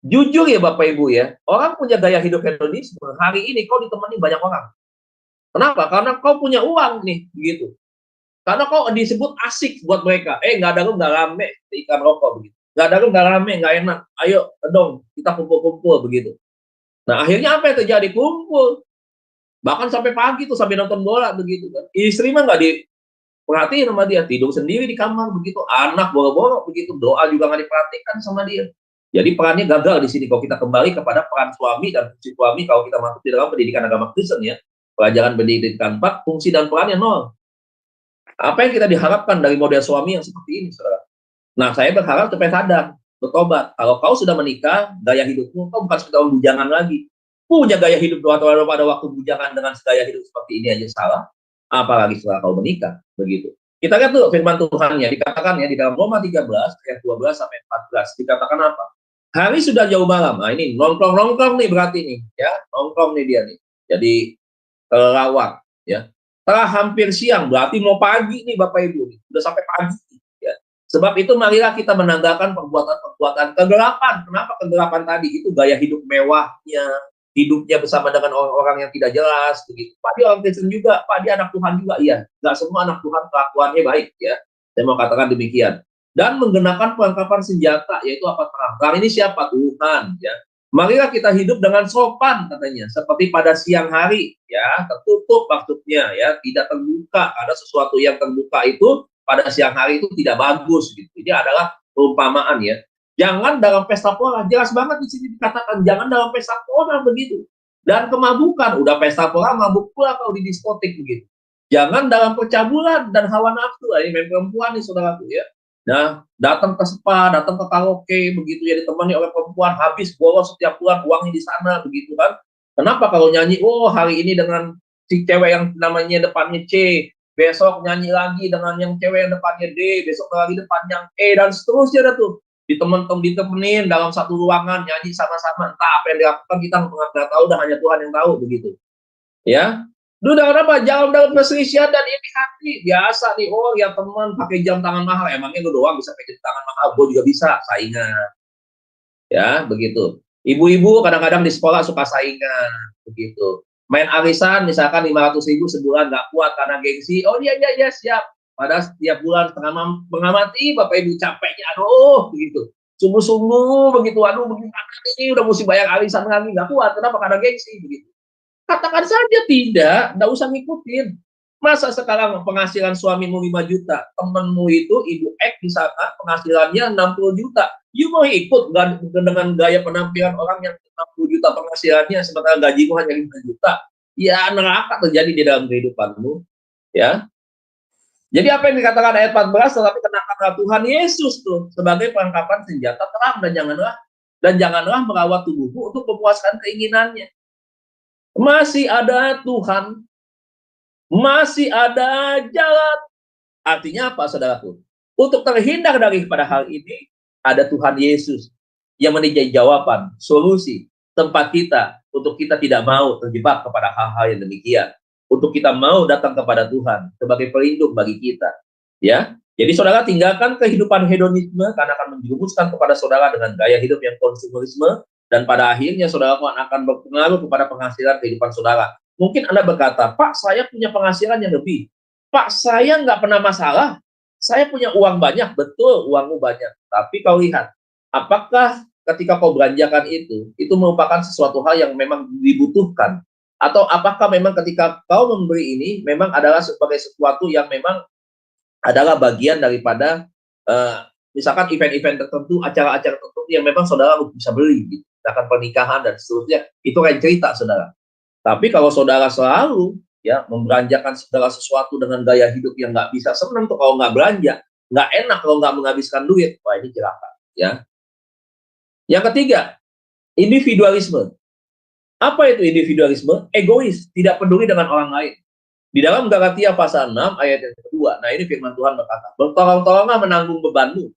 Jujur ya Bapak Ibu ya, orang punya gaya hidup hedonisme, hari ini kau ditemani banyak orang. Kenapa? Karena kau punya uang nih, begitu. Karena kau disebut asik buat mereka. Nggak ada lu nggak rame, ikan rokok begitu. Nggak ada lu nggak rame, nggak enak. Ayo dong, kita kumpul-kumpul begitu. Nah akhirnya apa yang terjadi? Kumpul. Bahkan sampai pagi tuh, sampai nonton bola begitu kan. Istri mah nggak diperhatiin sama dia, tidur sendiri di kamar begitu. Anak boro-boro begitu, doa juga nggak diperhatikan sama dia. Jadi perannya gagal di sini. Kalau kita kembali kepada peran suami dan fungsi suami, kalau kita masuk di dalam pendidikan agama Kristen ya, pelajaran pendidikan 4, fungsi dan perannya 0. Apa yang kita diharapkan dari model suami yang seperti ini, saudara? Nah, saya berharap supaya sadar, bertobat. Kalau kau sudah menikah, gaya hidupmu kau bukan sekedar bujangan lagi. Punya gaya hidup pada waktu bujangan dengan gaya hidup seperti ini aja salah, apalagi setelah kau menikah, begitu. Kita lihat tuh firman Tuhan-nya, dikatakan ya di dalam Roma 13 ayat 12 sampai 14, dikatakan apa? Hari sudah jauh malam. Nah, ini nongkrong nih berarti nih, ya. Nongkrong nih dia nih. Jadi kelelawar, ya. Telah hampir siang, berarti mau pagi nih Bapak Ibu nih. Udah sampai pagi, ya. Sebab itu marilah kita menanggalkan perbuatan-perbuatan kegelapan. Kenapa kegelapan tadi? Itu gaya hidup mewahnya, hidupnya bersama dengan orang-orang yang tidak jelas, begitu. Pak dia orang Kristen juga, Pak dia anak Tuhan juga, iya. Nggak semua anak Tuhan kelakuannya baik, ya. Saya mau katakan demikian. Dan menggunakan perlengkapan senjata, yaitu apa? Terang ini siapa? Tuhan, ya. Marilah kita hidup dengan sopan, katanya, seperti pada siang hari, ya, tertutup maksudnya, ya, tidak terbuka. Ada sesuatu yang terbuka itu pada siang hari itu tidak bagus, gitu. Ini adalah perumpamaan, ya. Jangan dalam pesta pora, jelas banget di sini dikatakan jangan dalam pesta pora begitu. Dan kemabukan, udah pesta pora mabuk pula kalau di diskotik begitu. Jangan dalam percabulan dan hawa nafsu, ini main perempuan nih saudaraku ya. Nah, datang ke spa, datang ke karaoke, begitu ya, ditemani oleh perempuan, habis bolos setiap bulan uangnya di sana, begitu kan. Kenapa kalau nyanyi, oh hari ini dengan si cewek yang namanya depannya C, besok nyanyi lagi dengan yang cewek yang depannya D, besok lagi depan yang E, dan seterusnya ada tuh. Ditemenin dalam satu ruangan, nyanyi sama-sama, entah apa yang dilakukan, kita nggak tahu, dan hanya Tuhan yang tahu, begitu. Ya, udah apa? Jangan dalam perselisihan dan iri hati. Biasa nih, oh ya teman pakai jam tangan mahal, emangnya lu doang bisa pakai jam tangan mahal? Gue juga bisa, saingan. Ya, begitu. Ibu-ibu kadang-kadang di sekolah suka saingan, begitu. Main arisan misalkan 500.000 sebulan nggak kuat karena gengsi. Oh iya siap. Padahal setiap bulan mengamati Bapak Ibu capeknya, aduh begitu. Sungguh-sungguh begitu, aduh begini ini udah mesti bayar arisan lagi, nggak kuat. Kenapa? Karena gengsi begitu. Katakan saja tidak usah ngikutin. Masa sekarang penghasilan suamimu 5 juta, temenmu itu ibu X di sana penghasilannya 60 juta. You mau ikut dengan gaya penampilan orang yang 60 juta penghasilannya sementara gajimu hanya 5 juta? Ya neraka terjadi di dalam kehidupanmu. Ya. Jadi apa yang dikatakan ayat 14, tetapi kenakanlah Tuhan Yesus tuh sebagai perlengkapan senjata terang, dan janganlah merawat tubuhmu untuk memuaskan keinginannya. Masih ada Tuhan, masih ada jalan. Artinya apa, saudaraku? Untuk terhindar daripada hal ini, ada Tuhan Yesus yang menjadi jawaban, solusi, tempat kita untuk kita tidak mau terjebak kepada hal-hal yang demikian. Untuk kita mau datang kepada Tuhan sebagai pelindung bagi kita. Ya, jadi saudara tinggalkan kehidupan hedonisme karena akan menjerumuskan kepada saudara dengan gaya hidup yang konsumerisme, dan pada akhirnya saudara akan berpengaruh kepada penghasilan kehidupan saudara. Mungkin Anda berkata, Pak, saya punya penghasilan yang lebih. Pak, saya nggak pernah masalah. Saya punya uang banyak. Betul, uangmu banyak. Tapi kau lihat, apakah ketika kau belanjakan itu merupakan sesuatu hal yang memang dibutuhkan? Atau apakah memang ketika kau memberi ini memang adalah sebagai sesuatu yang memang adalah bagian daripada misalkan event-event tertentu, acara-acara tertentu yang memang saudara bisa beli, misalkan pernikahan dan seterusnya, itu kan cerita saudara. Tapi kalau saudara selalu ya, membelanjakan segala sesuatu dengan gaya hidup yang nggak bisa. Senang tuh kalau nggak belanja, nggak enak kalau nggak menghabiskan duit. Wah, ini celaka, ya. Yang ketiga, individualisme. Apa itu individualisme? Egois, tidak peduli dengan orang lain. Di dalam Galatia pasal 6 ayat yang kedua, nah ini firman Tuhan berkata, bertolong-tolonglah menanggung bebanmu,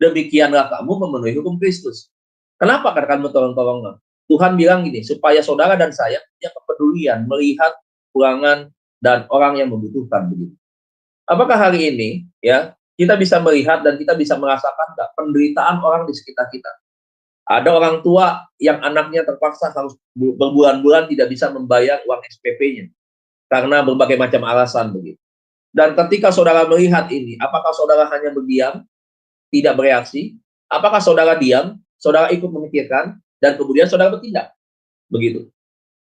demikianlah kamu memenuhi hukum Kristus. Kenapa katakan bertolong-tolonglah? Tuhan bilang gini, supaya saudara dan saya punya kepedulian melihat kekurangan dan orang yang membutuhkan begitu. Apakah hari ini ya kita bisa melihat dan kita bisa merasakan penderitaan orang di sekitar kita? Ada orang tua yang anaknya terpaksa harus berbulan-bulan tidak bisa membayar uang SPP-nya karena berbagai macam alasan begitu. Dan ketika saudara melihat ini, apakah saudara hanya berdiam, tidak bereaksi? Apakah saudara diam, saudara ikut memikirkan, dan kemudian saudara bertindak? Begitu.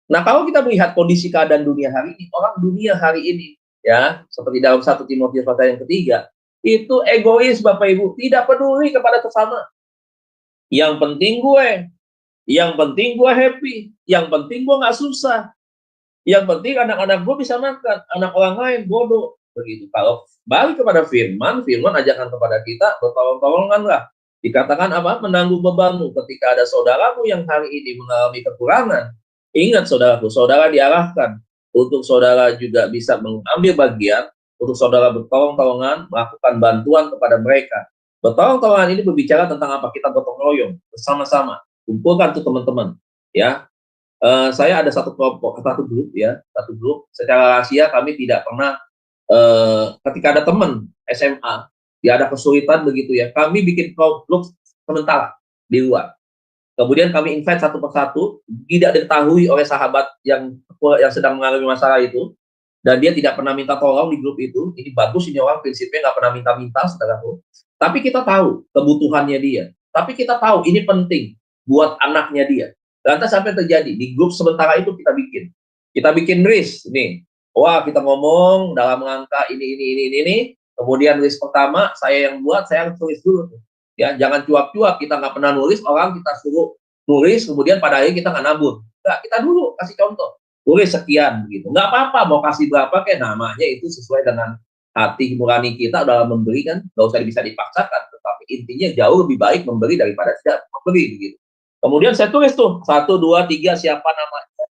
Nah, kalau kita melihat kondisi keadaan dunia hari ini, orang dunia hari ini, ya, seperti dalam 1 Timotius pasal yang ketiga, itu egois, Bapak Ibu, tidak peduli kepada sesama. Yang penting gue happy, yang penting gue nggak susah, yang penting anak-anak gue bisa makan, anak orang lain bodoh, begitu. Kalau balik kepada firman ajarkan kepada kita, bertolong-tolonganlah. Dikatakan apa? Menanggung bebanmu. Ketika ada saudaramu yang hari ini mengalami kekurangan, ingat saudaraku, saudara diarahkan untuk saudara juga bisa mengambil bagian, untuk saudara bertolong-tolongan, melakukan bantuan kepada mereka. Bertolong-tolongan ini berbicara tentang apa? Kita gotong royong bersama-sama, kumpulkan tuh teman-teman, ya. Saya ada satu kelompok, satu grup. Secara rahasia kami tidak pernah, ketika ada teman SMA, dia ada kesulitan begitu ya, kami bikin grup sementara di luar. Kemudian kami invite satu persatu, tidak diketahui oleh sahabat yang sedang mengalami masalah itu, dan dia tidak pernah minta tolong di grup itu. Ini bagus, ini orang prinsipnya nggak pernah minta-minta, saudaraku. Tapi kita tahu kebutuhannya dia. Tapi kita tahu ini penting buat anaknya dia. Lantas sampai terjadi di grup sementara itu kita bikin list nih. Wah, kita ngomong dalam angka ini. Kemudian list pertama saya yang buat, saya tulis dulu. Ya, jangan cuap-cuap. Kita nggak pernah nulis, orang kita suruh nulis, kemudian pada akhirnya kita nggak nabur. Nggak, kita dulu kasih contoh. Tulis sekian begitu. Nggak apa-apa mau kasih berapa kayak namanya itu sesuai dengan hati nurani kita dalam memberi kan, nggak usah bisa dipaksakan. Tetapi intinya jauh lebih baik memberi daripada tidak memberi begitu. Kemudian saya tulis tuh 1, 2, 3 siapa namanya.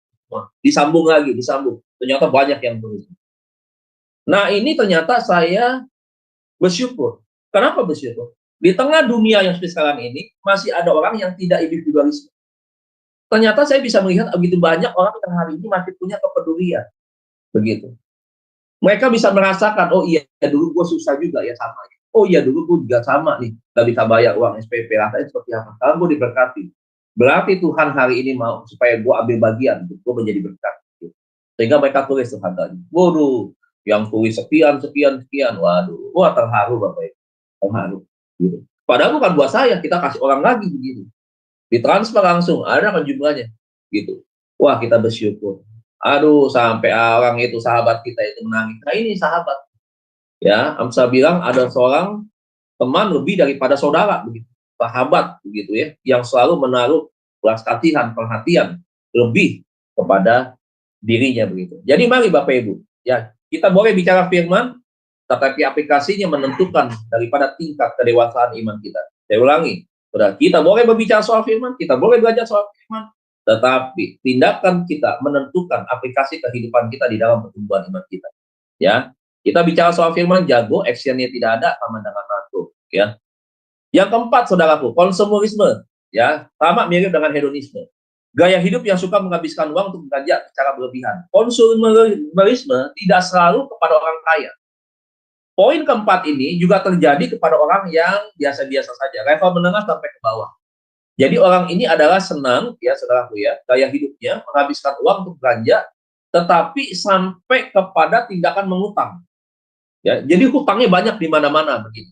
Disambung. Ternyata banyak yang tulis. Nah, ini ternyata saya bersyukur. Kenapa bersyukur? Di tengah dunia yang seperti sekarang ini masih ada orang yang tidak individualisme. Ternyata saya bisa melihat begitu banyak orang yang hari ini masih punya kepedulian. Begitu. Mereka bisa merasakan, oh iya dulu gue susah juga ya sama. Oh iya dulu gue juga sama nih, gak bisa bayar uang SPP. Rasanya seperti apa? Kalau gue diberkati. Berarti Tuhan hari ini mau supaya gue ambil bagian, gue menjadi berkat. Sehingga mereka tulis tuh harganya. Waduh, yang tulis sekian. Waduh, wah terharu Bapak Ibu. Terharu. Gitu. Padahal bukan buat saya, kita kasih orang lagi begitu. Ditransfer langsung, ada kan jumlahnya. Gitu. Wah, kita bersyukur. Aduh, sampai orang itu sahabat kita itu menangis. Nah ini sahabat. Ya, Amsa bilang ada seorang teman lebih daripada saudara begitu. Sahabat begitu ya, yang selalu menaruh belas kasihan, perhatian lebih kepada dirinya begitu. Jadi mari Bapak Ibu, ya kita boleh bicara firman, tetapi aplikasinya menentukan daripada tingkat kedewasaan iman kita. Saya ulangi, kita boleh berbicara soal firman, kita boleh belajar soal firman, tetapi tindakan kita menentukan aplikasi kehidupan kita di dalam pertumbuhan iman kita. Ya, kita bicara soal firman, jago, actionnya tidak ada, sama dengan ngantuk. Ya. Yang keempat, saudaraku, konsumerisme, ya, sama mirip dengan hedonisme. Gaya hidup yang suka menghabiskan uang untuk belanja secara berlebihan. Konsumerisme tidak selalu kepada orang kaya. Poin keempat ini juga terjadi kepada orang yang biasa-biasa saja, level menengah sampai ke bawah. Jadi orang ini adalah senang, ya saudaraku ya, gaya hidupnya menghabiskan uang untuk belanja, tetapi sampai kepada tindakan mengutang. Ya, jadi hutangnya banyak di mana-mana begitu.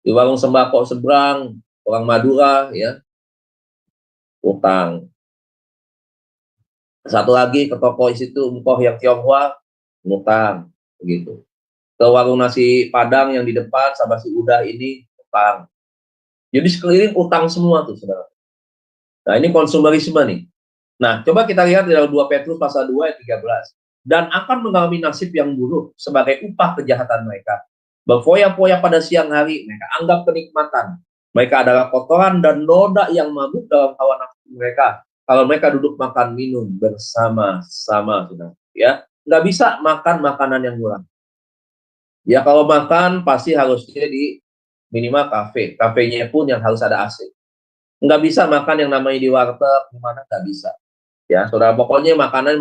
Di warung sembako seberang, orang Madura, ya, utang. Satu lagi ke toko situ, engkoh yang Tionghoa, ngutang, begitu. Ke warung nasi Padang yang di depan, sama si Udah ini, utang. Jadi sekeliling utang semua tuh, saudara. Nah, ini konsumerisme nih. Nah, coba kita lihat di dalam 2 Petrus pasal 2 ayat 13. dan akan mengalami nasib yang buruk sebagai upah kejahatan mereka. Berfoya-foya pada siang hari, mereka anggap kenikmatan. Mereka adalah kotoran dan noda yang mabuk dalam hawa nafsu mereka. Kalau mereka duduk makan minum bersama-sama, sudah, ya, nggak bisa makan makanan yang murah. Ya kalau makan pasti harusnya di minimal kafe, kafenya pun yang harus ada AC. Nggak bisa makan yang namanya di warteg, gimana, nggak bisa. Ya, saudara, pokoknya makanan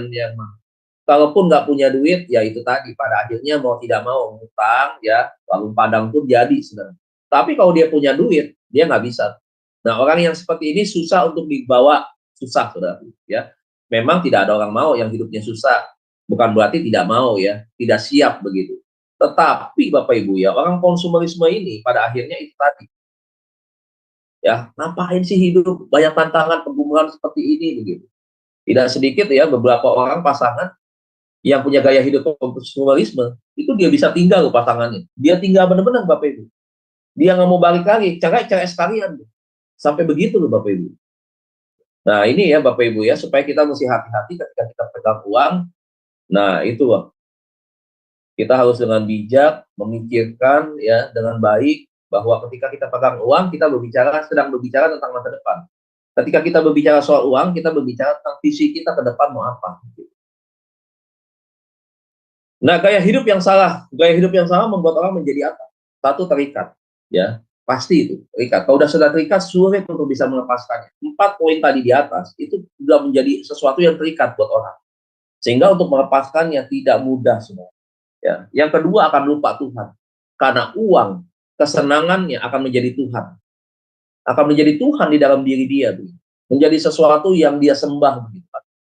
yang mahal. Kalaupun nggak punya duit, ya itu tadi, pada akhirnya mau tidak mau ngutang, ya, warung Padang pun jadi, saudara. Tapi kalau dia punya duit, dia nggak bisa. Nah, orang yang seperti ini susah untuk dibawa, susah, saudara. Ya, memang tidak ada orang mau yang hidupnya susah. Bukan berarti tidak mau, ya, tidak siap begitu. Tetapi Bapak Ibu, ya, orang konsumerisme ini pada akhirnya itu tadi, ya, ngapain sih hidup banyak tantangan pergumulan seperti ini begitu. Tidak sedikit ya beberapa orang pasangan yang punya gaya hidup konsumerisme, itu dia bisa tinggal loh pasangannya. Dia tinggal benar-benar Bapak Ibu. Dia nggak mau balik lagi, cerai sekalian. Sampai begitu loh Bapak Ibu. Nah ini ya Bapak Ibu ya, supaya kita mesti hati-hati ketika kita pegang uang. Nah itu loh, kita harus dengan bijak memikirkan ya dengan baik bahwa ketika kita pegang uang, kita sedang berbicara tentang masa depan. Ketika kita berbicara soal uang, kita berbicara tentang visi kita ke depan mau apa. Nah, gaya hidup yang salah membuat orang menjadi apa? Satu, terikat, ya, pasti itu terikat. Kalau sudah terikat, sulit untuk bisa melepaskannya. 4 poin tadi di atas itu sudah menjadi sesuatu yang terikat buat orang, sehingga untuk melepaskannya tidak mudah semua. Ya, yang kedua akan lupa Tuhan, karena uang, kesenangannya akan menjadi Tuhan, di dalam diri dia, menjadi sesuatu yang dia sembah,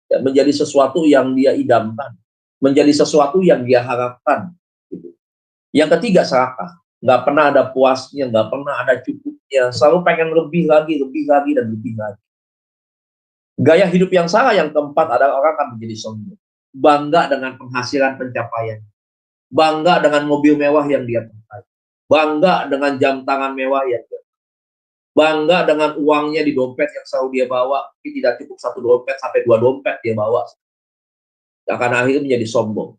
ya, menjadi sesuatu yang dia idamkan, menjadi sesuatu yang dia harapkan. Gitu. Yang ketiga, serakah. Nggak pernah ada puasnya, nggak pernah ada cukupnya. Selalu pengen lebih lagi, dan lebih lagi. Gaya hidup yang salah yang keempat adalah orang akan menjadi sombong. Bangga dengan penghasilan pencapaian. Bangga dengan mobil mewah yang dia pakai. Bangga dengan jam tangan mewah yang dia pakai. Bangga dengan uangnya di dompet yang selalu dia bawa. Tapi tidak cukup 1 dompet, sampai 2 dompet dia bawa. Akan akhirnya menjadi sombong.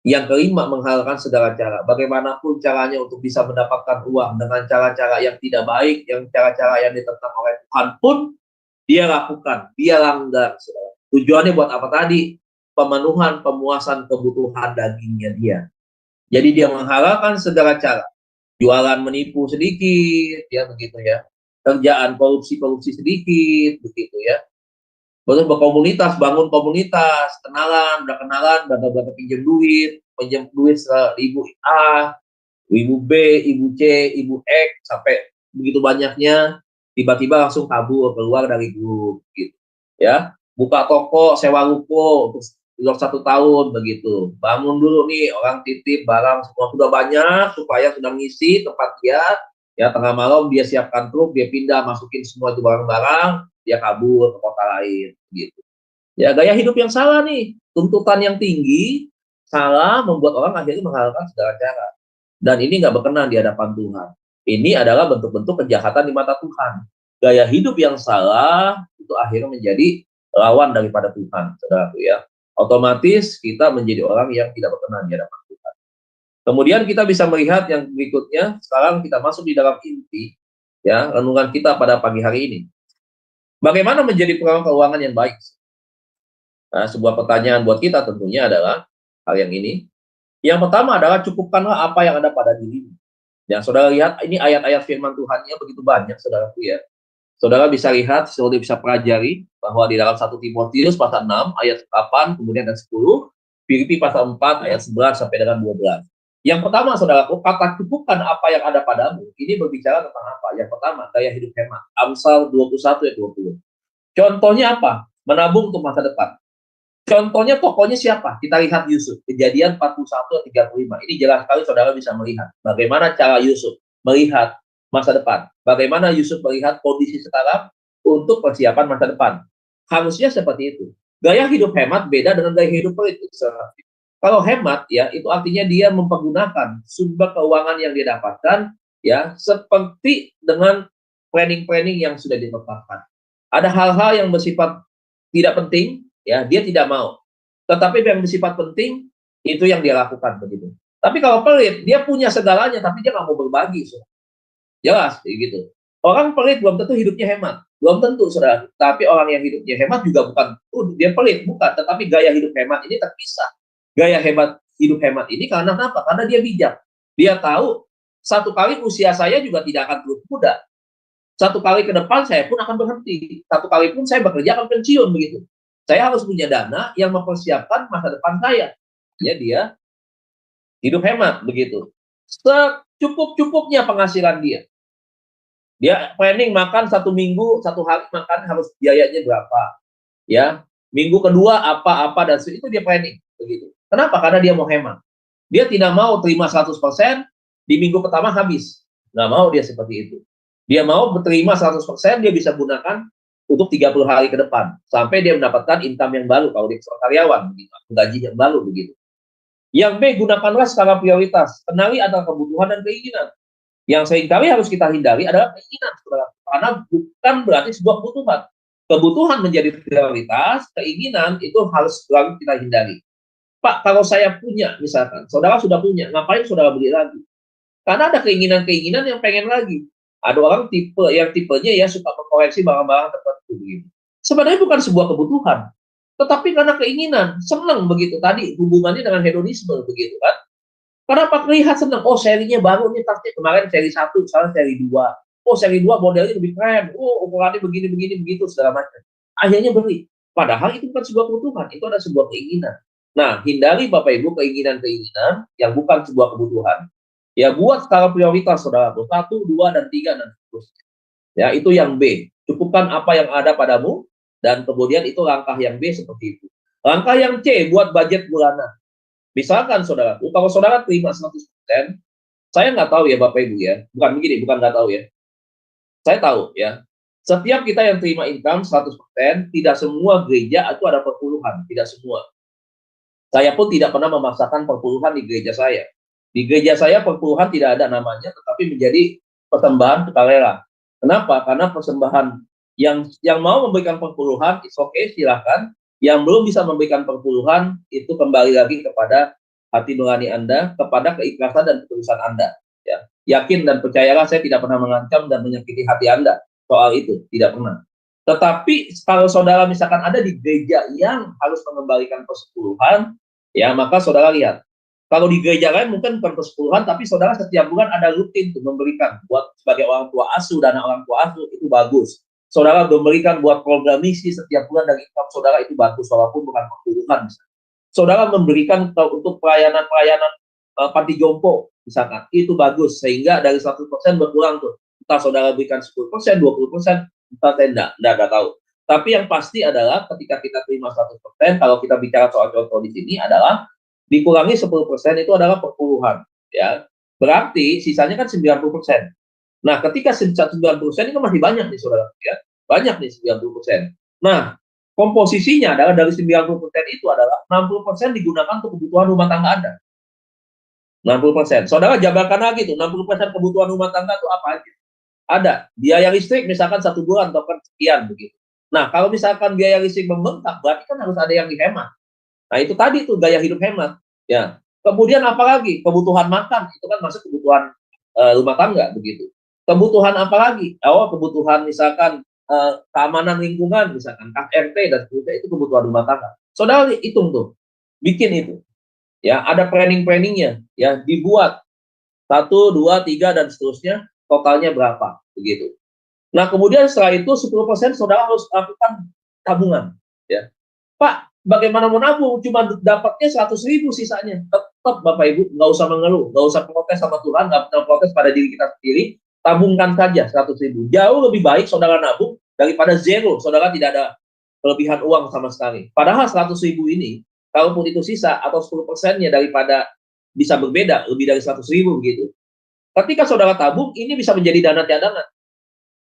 Yang kelima, menghalalkan segala cara. Bagaimanapun caranya untuk bisa mendapatkan uang dengan cara-cara yang tidak baik, yang cara-cara yang ditentang oleh Tuhan pun dia lakukan, dia langgar. Tujuannya buat apa tadi? Pemenuhan, pemuasan kebutuhan dagingnya dia. Jadi dia menghalalkan segala cara. Jualan menipu sedikit, ya begitu ya. Kerjaan korupsi sedikit, begitu ya. Terus berkomunitas, bangun komunitas, udah kenalan, berapa pinjam duit ibu A, ibu B, ibu C, ibu X, sampai begitu banyaknya, tiba-tiba langsung kabur keluar dari grup, gitu. Ya, buka toko, sewa ruko untuk 1 tahun begitu. Bangun dulu nih, orang titip barang semua sudah banyak, supaya sudah ngisi tempat dia. Ya, tengah malam dia siapkan truk, dia pindah, masukin semua itu barang-barang, dia kabur ke kota lain, gitu. Ya, gaya hidup yang salah nih, tuntutan yang tinggi, salah membuat orang akhirnya menghalalkan segala cara. Dan ini nggak berkenan di hadapan Tuhan. Ini adalah bentuk-bentuk kejahatan di mata Tuhan. Gaya hidup yang salah itu akhirnya menjadi lawan daripada Tuhan, saudaraku ya. Otomatis kita menjadi orang yang tidak berkenan di hadapan Tuhan. Kemudian kita bisa melihat yang berikutnya. Sekarang kita masuk di dalam inti ya renungan kita pada pagi hari ini. Bagaimana menjadi pengelola keuangan yang baik? Nah, sebuah pertanyaan buat kita tentunya adalah hal yang ini. Yang pertama adalah cukupkanlah apa yang ada pada dirimu. Dan saudara lihat, ini ayat-ayat firman Tuhannya begitu banyak, saudaraku ya. Saudara bisa lihat, saudara bisa pelajari bahwa di dalam 1 Timotius pasal 6 ayat 8, kemudian ayat 10, Filipi pasal 4 ayat 11 sampai dengan 12. Yang pertama, saudaraku, kata cukupkan apa yang ada padamu, ini berbicara tentang apa? Yang pertama, gaya hidup hemat. Amsal 21 ayat 20. Contohnya apa? Menabung untuk masa depan. Contohnya tokohnya siapa? Kita lihat Yusuf. Kejadian 41 ayat 35. Ini jelas sekali saudara bisa melihat bagaimana cara Yusuf melihat masa depan. Bagaimana Yusuf melihat kondisi sekarang untuk persiapan masa depan. Harusnya seperti itu. Gaya hidup hemat beda dengan gaya hidup pelit. Kalau hemat ya itu artinya dia mempergunakan sumber keuangan yang dia dapatkan ya seperti dengan planning-planning yang sudah ditetapkan. Ada hal-hal yang bersifat tidak penting ya dia tidak mau. Tetapi yang bersifat penting itu yang dia lakukan begitu. Tapi kalau pelit, dia punya segalanya tapi dia nggak mau berbagi, saudara. Jelas kayak gitu. Orang pelit belum tentu hidupnya hemat, belum tentu, saudara. Tapi orang yang hidupnya hemat juga bukan dia pelit, bukan. Tetapi gaya hidup hemat ini terpisah. Gaya hidup hemat ini karena apa? Karena dia bijak. Dia tahu satu kali usia saya juga tidak akan terus muda. Satu kali ke depan saya pun akan berhenti. Satu kali pun saya bekerja akan pensiun begitu. Saya harus punya dana yang mempersiapkan masa depan saya. Ya dia hidup hemat begitu. Secukup-cukupnya penghasilan dia. Dia planning makan 1 minggu, 1 hari makan harus biayanya berapa. Ya, minggu kedua apa-apa dan itu dia planning begitu. Kenapa? Karena dia mau hemat. Dia tidak mau terima 100% di minggu pertama habis. Nggak mau dia seperti itu. Dia mau berterima 100%, dia bisa gunakan untuk 30 hari ke depan sampai dia mendapatkan income yang baru kalau dia karyawan begitu, gaji yang baru begitu. Yang B, gunakanlah skala prioritas. Kenali antara kebutuhan dan keinginan. Yang seringkali harus kita hindari adalah keinginan, saudara. Karena bukan berarti sebuah kebutuhan. Kebutuhan menjadi prioritas, keinginan itu harus selalu kita hindari. Pak, kalau saya punya, misalkan, saudara sudah punya, ngapain saudara beli lagi? Karena ada keinginan-keinginan yang pengen lagi. Ada orang tipenya ya suka mengkoleksi barang-barang tertentu begitu. Sebenarnya bukan sebuah kebutuhan, tetapi karena keinginan, senang begitu. Tadi hubungannya dengan hedonisme begitu kan. Kenapa terlihat senang? Oh, serinya baru nih, tasnya kemarin seri 1, sekarang seri 2. Oh, seri 2 modelnya lebih keren. Oh, ukurannya begini begitu segala macam. Akhirnya beli. Padahal itu bukan sebuah kebutuhan, itu ada sebuah keinginan. Nah, hindari Bapak Ibu keinginan-keinginan yang bukan sebuah kebutuhan. Ya, buat skala prioritas, saudara. 1, 2, dan 3, dan seterusnya. Ya, itu yang B. Cukupkan apa yang ada padamu, dan kemudian itu langkah yang B seperti itu. Langkah yang C, buat budget bulanan. Misalkan, saudara, kalau saudara terima 100%, saya nggak tahu ya Bapak Ibu ya. Bukan begini, bukan nggak tahu ya. Saya tahu ya. Setiap kita yang terima income 100%, tidak semua gereja itu ada perpuluhan. Tidak semua. Saya pun tidak pernah memaksakan perpuluhan di gereja saya. Di gereja saya perpuluhan tidak ada namanya, tetapi menjadi persembahan sukarela. Kenapa? Karena persembahan yang mau memberikan perpuluhan, it's okay, silakan. Yang belum bisa memberikan perpuluhan, itu kembali lagi kepada hati nurani Anda, kepada keikhlasan dan ketulusan Anda. Ya. Yakin dan percayalah, saya tidak pernah mengancam dan menyakiti hati Anda soal itu, tidak pernah. Tetapi kalau saudara misalkan ada di gereja yang harus mengembalikan persepuluhan, ya maka saudara lihat. Kalau di gereja lain mungkin bukan persepuluhan, tapi saudara setiap bulan ada rutin tuh memberikan buat sebagai orang tua asuh, dana orang tua asuh itu bagus. Saudara memberikan buat program misi setiap bulan dari income saudara itu bagus, walaupun bukan persepuluhan. Saudara memberikan untuk pelayanan-pelayanan panti jompo misalkan, itu bagus, sehingga dari 100% berkurang tuh. Entah saudara berikan 10%, 20%, entah saya enggak tahu. Tapi yang pasti adalah ketika kita terima 100%, kalau kita bicara soal contoh di sini adalah dikurangi 10% itu adalah perpuluhan, ya. Berarti sisanya kan 90%. Nah, ketika 90% itu masih banyak nih, saudara, ya. Banyak nih 90%. Nah, komposisinya adalah dari 90% itu adalah 60% digunakan untuk kebutuhan rumah tangga Anda. 60%. Saudara jabarkan lagi tuh, 60% kebutuhan rumah tangga itu apa aja? Ada. Biaya listrik misalkan 1 bulan atau sekian begitu. Nah, kalau misalkan biaya listrik membengkak, berarti kan harus ada yang dihemat. Nah, itu tadi tuh gaya hidup hemat. Ya. Kemudian apalagi? Kebutuhan makan, itu kan masuk kebutuhan rumah tangga begitu. Kebutuhan apa lagi? Oh, kebutuhan misalkan keamanan lingkungan, misalkan KRT dan seterusnya, itu kebutuhan rumah tangga. Saudara hitung tuh, bikin itu. Ya, ada planning-planningnya, ya, dibuat 1, 2, 3 dan seterusnya, totalnya berapa, begitu. Nah, kemudian setelah itu 10% saudara harus lakukan tabungan, ya. Pak, bagaimana mau nabung? Cuma dapatnya 100.000 sisanya. Tetap Bapak Ibu nggak usah mengeluh, nggak usah protes sama Tuhan, nggak pernah protes pada diri kita sendiri. Tabungkan saja 100.000. Jauh lebih baik saudara nabung daripada zero, saudara tidak ada kelebihan uang sama sekali. Padahal 100.000 ini, kalaupun itu sisa atau 10%-nya daripada bisa berbeda, lebih dari 100.000 gitu. Ketika saudara tabung, ini bisa menjadi dana cadangan.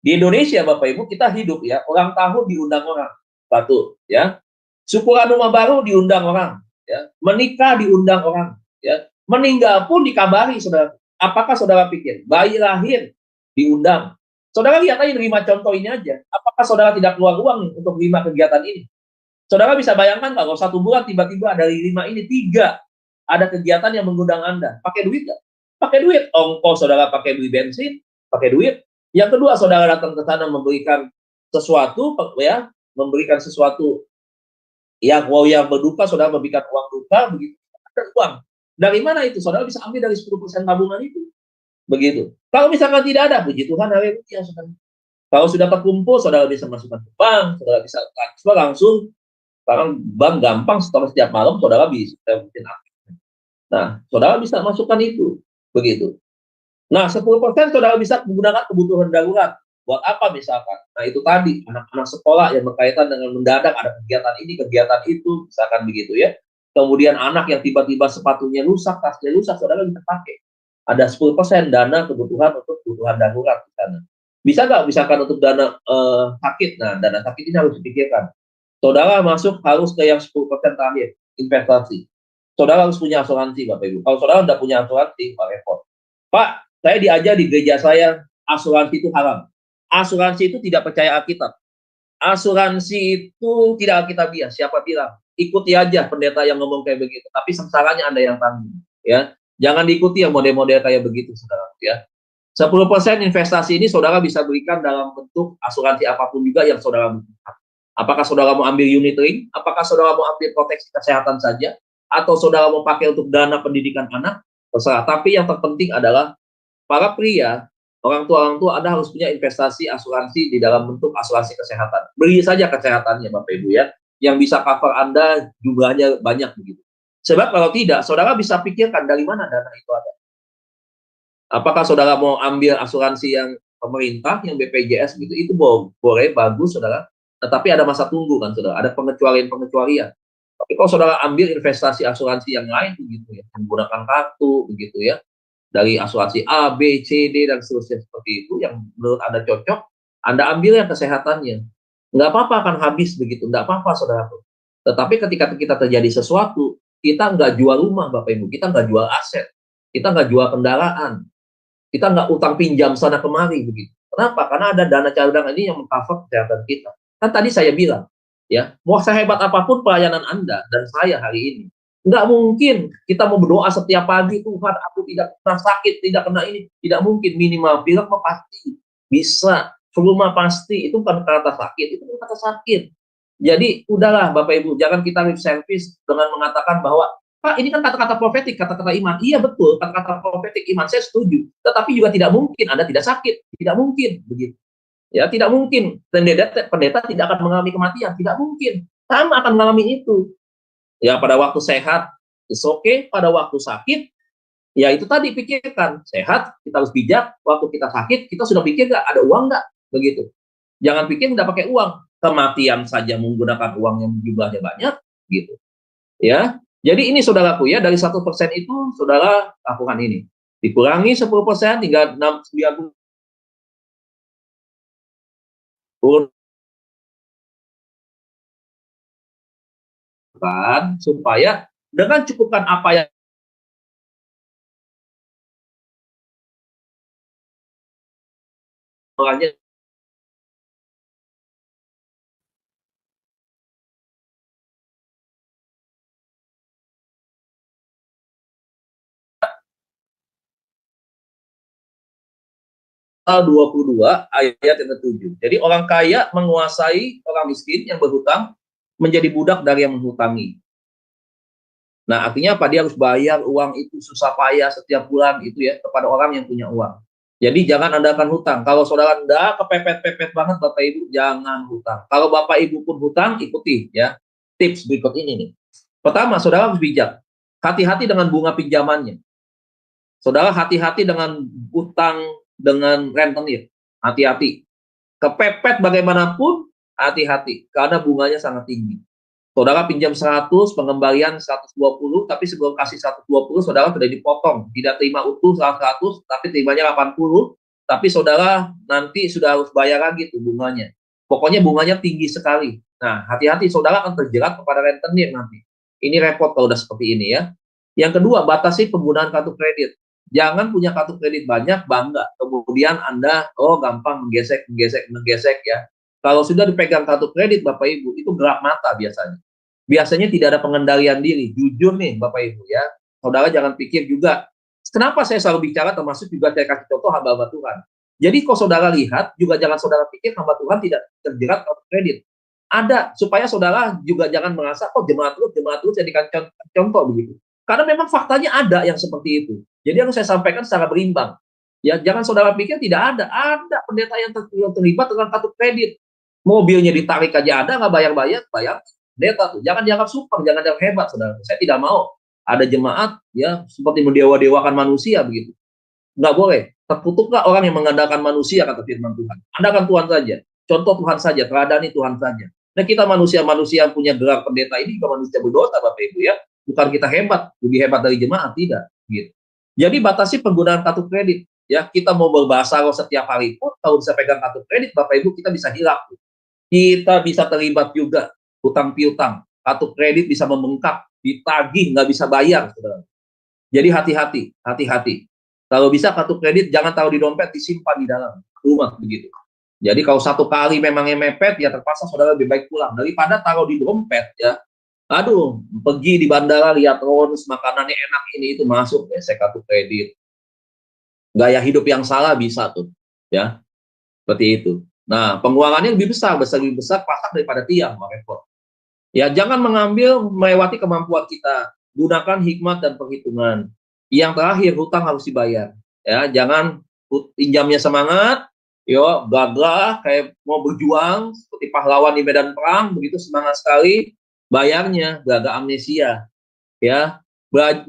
Di Indonesia, Bapak Ibu, kita hidup ya, ulang tahun diundang orang. Satu, ya. Syukuran rumah baru diundang orang, ya. Menikah diundang orang, ya. Meninggal pun dikabari, saudara. Apakah saudara pikir bayi lahir diundang? Saudara lihat aja, terima contoh ini aja. Apakah saudara tidak keluar uang untuk 5 kegiatan ini? Saudara bisa bayangkan kalau 1 bulan tiba-tiba dari 5 ini 3 ada kegiatan yang mengundang Anda. Pakai duit nggak? Pakai duit. Ongkos saudara pakai duit bensin, pakai duit. Yang kedua, saudara datang ke sana memberikan sesuatu, ya, memberikan sesuatu yang yang berduka, saudara memberikan uang duka, begitu. Ada uang. Dari mana itu? Saudara bisa ambil dari 10% tabungan itu. Begitu. Kalau misalkan tidak ada, puji Tuhan, haleluya, saudara. Kalau sudah terkumpul, saudara bisa masukkan ke bank, saudara bisa transfer langsung. Sekarang bank gampang, setelah setiap malam saudara bisa mungkin. Nah, saudara bisa masukkan itu, begitu. Nah, 10% saudara bisa menggunakan kebutuhan darurat. Buat apa misalkan? Nah, itu tadi, anak-anak sekolah yang berkaitan dengan mendadak ada kegiatan ini, kegiatan itu, misalkan begitu ya. Kemudian anak yang tiba-tiba sepatunya rusak, tasnya rusak, saudara bisa pakai. Ada 10% dana kebutuhan untuk kebutuhan darurat di sana. Bisa nggak misalkan untuk dana sakit? Nah, dana sakit ini harus dipikirkan. Saudara masuk harus ke yang 10% terakhir, investasi. Saudara harus punya asuransi, Bapak Ibu. Kalau saudara tidak punya asuransi, Pak repot. Pak, saya diajar di gereja saya, asuransi itu haram. Asuransi itu tidak percaya Alkitab. Asuransi itu tidak Alkitabiah. Siapa bilang? Ikuti aja pendeta yang ngomong kayak begitu. Tapi sengsaranya Anda yang tanggung. Ya, jangan diikuti yang model-model kayak begitu, saudara. Ya, 10% investasi ini saudara bisa berikan dalam bentuk asuransi apapun juga yang saudara butuhkan. Apakah saudara mau ambil unit link? Apakah saudara mau ambil proteksi kesehatan saja? Atau saudara mau pakai untuk dana pendidikan anak? Terserah. Tapi yang terpenting adalah para pria, orang tua Anda harus punya investasi asuransi di dalam bentuk asuransi kesehatan. Beli saja kesehatannya, Bapak Ibu ya, yang bisa cover Anda jumlahnya banyak begitu. Sebab kalau tidak, saudara bisa pikirkan dari mana dana itu ada. Apakah saudara mau ambil asuransi yang pemerintah, yang BPJS gitu, itu boleh, bagus saudara, tetapi ada masa tunggu kan saudara, ada pengecualian. Tapi kalau saudara ambil investasi asuransi yang lain begitu ya, menggunakan kartu begitu ya, dari asuransi A, B, C, D dan seterusnya seperti itu yang menurut Anda cocok, Anda ambil yang kesehatannya. Nggak apa-apa akan habis begitu, nggak apa-apa saudara. Tetapi ketika kita terjadi sesuatu, kita nggak jual rumah Bapak Ibu, kita nggak jual aset, kita nggak jual kendaraan, kita nggak utang pinjam sana kemari begitu. Kenapa? Karena ada dana cadangan ini yang mengcover kesehatan kita. Kan tadi saya bilang, ya, mau sehebat apapun pelayanan Anda dan saya hari ini, nggak mungkin kita mau berdoa setiap pagi, Tuhan aku tidak pernah sakit, tidak kena ini, tidak mungkin. Minimal pilek pasti bisa, flu pasti, itu bukan kata sakit, itu bukan kata sakit. Jadi udahlah Bapak Ibu, jangan kita lip service dengan mengatakan bahwa Pak, ini kan kata-kata profetik, kata-kata iman. Iya betul, kata-kata profetik iman, saya setuju. Tetapi juga tidak mungkin Anda tidak sakit, tidak mungkin begitu. Ya, tidak mungkin pendeta tidak akan mengalami kematian, tidak mungkin. Sama akan mengalami itu. Ya, pada waktu sehat, it's okay. Pada waktu sakit, ya itu tadi pikirkan. Sehat, kita harus bijak. Waktu kita sakit, kita sudah pikir nggak ada uang nggak? Begitu. Jangan pikir nggak pakai uang. Kematian saja menggunakan uang yang jumlahnya banyak, gitu. Ya, jadi ini saudaraku ya, dari 1% itu saudara lakukan ini. Dikurangi 10% hingga 90 supaya dengan cukupkan apa yang 22 ayat yang ke-7. Jadi orang kaya menguasai orang miskin yang berhutang menjadi budak dari yang menghutangi. Nah, artinya apa? Dia harus bayar uang itu susah payah setiap bulan itu ya kepada orang yang punya uang. Jadi jangan Anda akan hutang. Kalau saudara Anda kepepet-pepet banget Bapak Ibu, jangan hutang. Kalau Bapak Ibu pun hutang, ikuti ya. Tips berikut ini nih. Pertama, saudara harus bijak. Hati-hati dengan bunga pinjamannya. Saudara hati-hati dengan utang dengan rentenir. Hati-hati. Kepepet bagaimanapun, hati-hati. Karena bunganya sangat tinggi. Saudara pinjam 100, pengembalian 120, tapi sebelum kasih 120, saudara sudah dipotong. Tidak terima utuh 100, tapi terimanya 80, tapi saudara nanti sudah harus bayar lagi tuh bunganya. Pokoknya bunganya tinggi sekali. Nah, hati-hati, saudara akan terjerat kepada rentenir nanti. Ini repot kalau udah seperti ini ya. Yang kedua, batasi penggunaan kartu kredit. Jangan punya kartu kredit banyak, bangga. Kemudian Anda, gampang menggesek ya. Kalau sudah dipegang kartu kredit Bapak Ibu, itu gelap mata biasanya. Biasanya tidak ada pengendalian diri. Jujur nih Bapak Ibu ya. Saudara jangan pikir juga. Kenapa saya selalu bicara termasuk juga saya kasih contoh hamba-hamba Tuhan. Jadi kalau saudara lihat, juga jangan saudara pikir hamba Tuhan tidak terjerat kartu kredit. Ada, supaya saudara juga jangan merasa, kok jemaat terus jadikan contoh begitu. Karena memang faktanya ada yang seperti itu. Jadi yang saya sampaikan secara berimbang. Ya, jangan saudara pikir tidak ada pendeta yang terlibat dengan kartu kredit. Mobilnya ditarik aja ada, nggak bayar pendeta tuh. Jangan dianggap super, jangan dianggap hebat, saudara. Saya tidak mau ada jemaat ya seperti mendewa-dewakan manusia begitu. Nggak boleh. Terkutuklah orang yang mengandalkan manusia, kata firman Tuhan. Andalkan Tuhan saja. Contoh Tuhan saja, teladani Tuhan saja. Nah, kita manusia-manusia yang punya gelar pendeta ini juga manusia berdosa, Bapak Ibu ya. Bukan kita hebat, lebih hebat dari jemaat, tidak. Gitu. Jadi batasi penggunaan kartu kredit. Ya, kita mau berbahasa roh setiap hari pun, kalau bisa pegang kartu kredit, Bapak Ibu, kita bisa hilang. Kita bisa terlibat juga hutang piutang. Kartu kredit bisa membengkak, ditagih, nggak bisa bayar, saudara. Jadi hati-hati. Kalau bisa kartu kredit jangan taruh di dompet, disimpan di dalam rumah begitu. Jadi kalau satu kali memangnya mepet, ya terpaksa saudara lebih baik pulang daripada taruh di dompet ya. Aduh, pergi di bandara lihat rons, makanannya enak ini itu masuk, saya kartu kredit. Gaya hidup yang salah bisa tuh, ya seperti itu. Nah, pengeluarannya lebih besar pasak daripada tiang, Pak Repot. Ya, jangan mengambil melewati kemampuan kita. Gunakan hikmat dan perhitungan. Yang terakhir, hutang harus dibayar. Ya, jangan pinjamnya semangat, yo gagah kayak mau berjuang seperti pahlawan di medan perang, begitu semangat sekali, bayarnya gagah amnesia. Ya,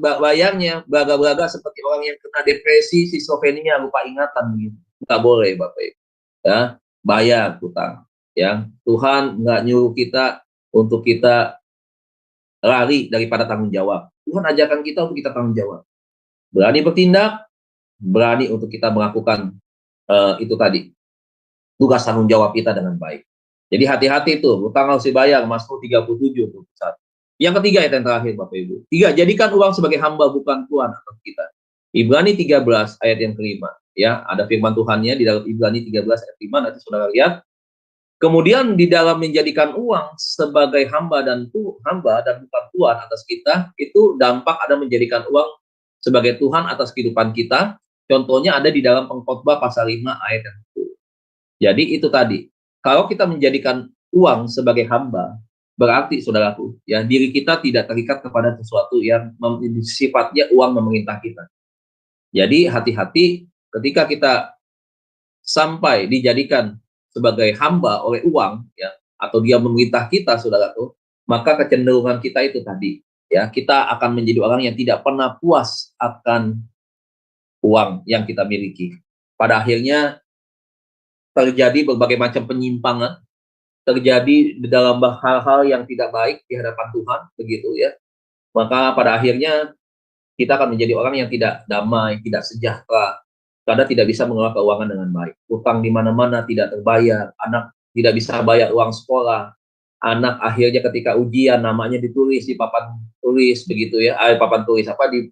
bayarnya belaga-belaga seperti orang yang kena depresi, schizofrenia, lupa ingatan begitu. Nggak boleh, Bapak Ibu. Ya, bayar hutang. Ya, Tuhan nggak nyuruh kita untuk kita lari daripada tanggung jawab. Tuhan ajarkan kita untuk kita tanggung jawab. Berani bertindak, berani untuk kita melakukan itu tadi. Tugas tanggung jawab kita dengan baik. Jadi hati-hati itu, hutang harus dibayar, Mazmur 37. Yang ketiga yang terakhir Bapak Ibu. 3, jadikan uang sebagai hamba bukan tuan atas kita. Ibrani 13 ayat yang kelima. Ya, ada firman Tuhannya di dalam Ibrani 13 ayat 5, nanti saudara lihat. Kemudian di dalam menjadikan uang sebagai hamba dan bukan tuan atas kita, itu dampak ada menjadikan uang sebagai Tuhan atas kehidupan kita. Contohnya ada di dalam Pengkhotbah pasal 5 ayat yang 10. Jadi itu tadi, kalau kita menjadikan uang sebagai hamba, berarti saudaraku, ya diri kita tidak terikat kepada sesuatu yang sifatnya uang memerintah kita. Jadi hati-hati ketika kita sampai dijadikan sebagai hamba oleh uang, ya, atau dia memerintah kita, saudaraku, maka kecenderungan kita itu tadi, ya, kita akan menjadi orang yang tidak pernah puas akan uang yang kita miliki. Pada akhirnya terjadi berbagai macam penyimpangan, terjadi di dalam hal-hal yang tidak baik di hadapan Tuhan, begitu ya. Maka pada akhirnya kita akan menjadi orang yang tidak damai, tidak sejahtera, karena tidak bisa mengelola keuangan dengan baik. Utang di mana-mana tidak terbayar, anak tidak bisa bayar uang sekolah, anak akhirnya ketika ujian namanya ditulis di papan tulis begitu ya, papan tulis apa di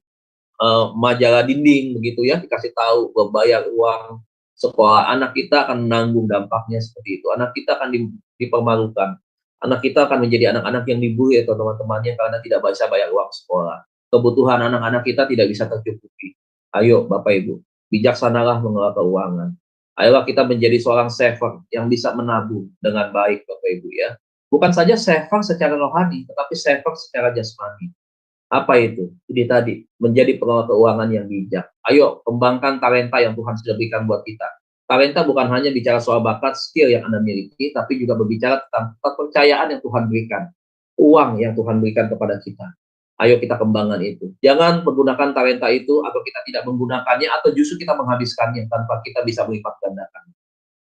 majalah dinding begitu ya, dikasih tahu bayar uang sekolah, anak kita akan menanggung dampaknya seperti itu. Anak kita akan dipermalukan. Anak kita akan menjadi anak-anak yang dibully atau teman-temannya karena tidak bisa bayar uang sekolah. Kebutuhan anak-anak kita tidak bisa tercukupi. Ayo Bapak Ibu, bijaksanalah mengelola keuangan. Ayolah kita menjadi seorang saver yang bisa menabung dengan baik Bapak Ibu ya. Bukan saja saver secara rohani, tetapi saver secara jasmani. Apa itu? Ini tadi, menjadi pengelola keuangan yang bijak. Ayo, kembangkan talenta yang Tuhan sudah berikan buat kita. Talenta bukan hanya bicara soal bakat, skill yang Anda miliki, tapi juga berbicara tentang kepercayaan yang Tuhan berikan. Uang yang Tuhan berikan kepada kita. Ayo kita kembangkan itu. Jangan menggunakan talenta itu atau kita tidak menggunakannya atau justru kita menghabiskannya tanpa kita bisa melipat gandakan.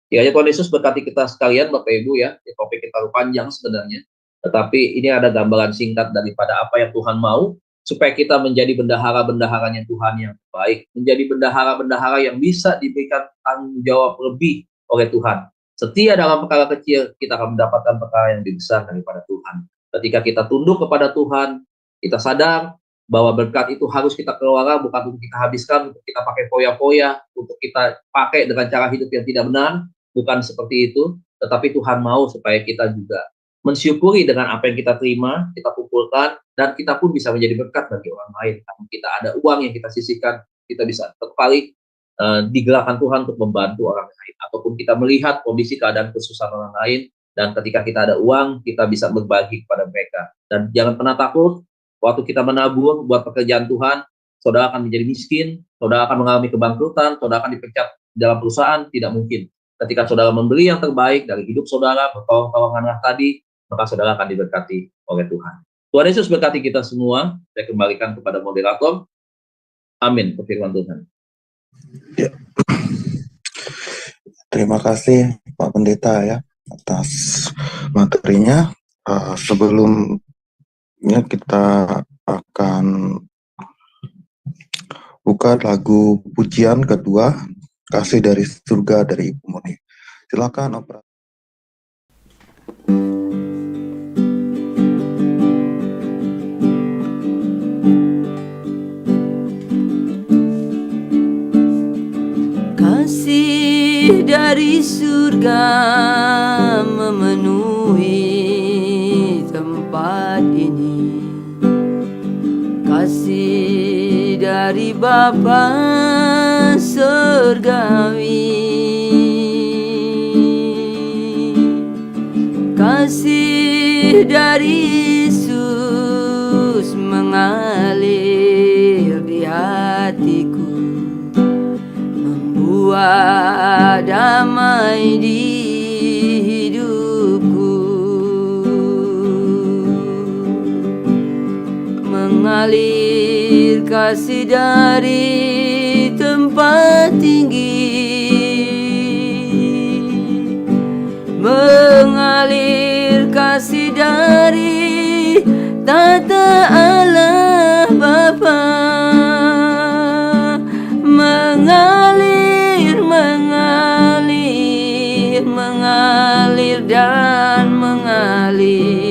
Kiranya Tuhan Yesus berkati kita sekalian Bapak Ibu ya. Topik kita panjang sebenarnya. Tetapi ini ada gambaran singkat daripada apa yang Tuhan mau supaya kita menjadi bendahara-bendaharanya Tuhan yang baik. Menjadi bendahara-bendahara yang bisa diberikan tanggung jawab lebih oleh Tuhan. Setia dalam perkara kecil, kita akan mendapatkan perkara yang lebih besar daripada Tuhan. Ketika kita tunduk kepada Tuhan, kita sadar bahwa berkat itu harus kita kelola, bukan untuk kita habiskan, untuk kita pakai foya-foya, untuk kita pakai dengan cara hidup yang tidak benar, bukan seperti itu. tetapi Tuhan mau supaya kita juga mensyukuri dengan apa yang kita terima, kita kumpulkan, dan kita pun bisa menjadi berkat bagi orang lain. Kalau kita ada uang yang kita sisihkan, kita bisa terpaling digerakkan Tuhan untuk membantu orang lain, ataupun kita melihat kondisi keadaan kesusahan orang lain, dan ketika kita ada uang, kita bisa berbagi kepada mereka. Dan jangan pernah takut, waktu kita menabur buat pekerjaan Tuhan, saudara akan menjadi miskin, saudara akan mengalami kebangkrutan, saudara akan dipecat dalam perusahaan, tidak mungkin. Ketika saudara memberi yang terbaik dari hidup saudara, pertolongan tadi, maka saudara akan diberkati oleh Tuhan. Tuhan Yesus berkati kita semua. Saya kembalikan kepada moderator. Amin. Firman Tuhan. Ya. Terima kasih Pak Pendeta ya atas materinya. Sebelumnya kita akan buka lagu pujian kedua, Kasih dari Surga dari Ibu Murni. Silakan operator. Kasih dari surga memenuhi tempat ini. Kasih dari Bapa surgawi. Kasih dari Yesus mengalir di hatiku, membuat damai di hidupku. Mengalir kasih dari tempat tinggi, mengalir kasih dari tata Allah Bapa, mengalir, mengalir, mengalir dan mengalir,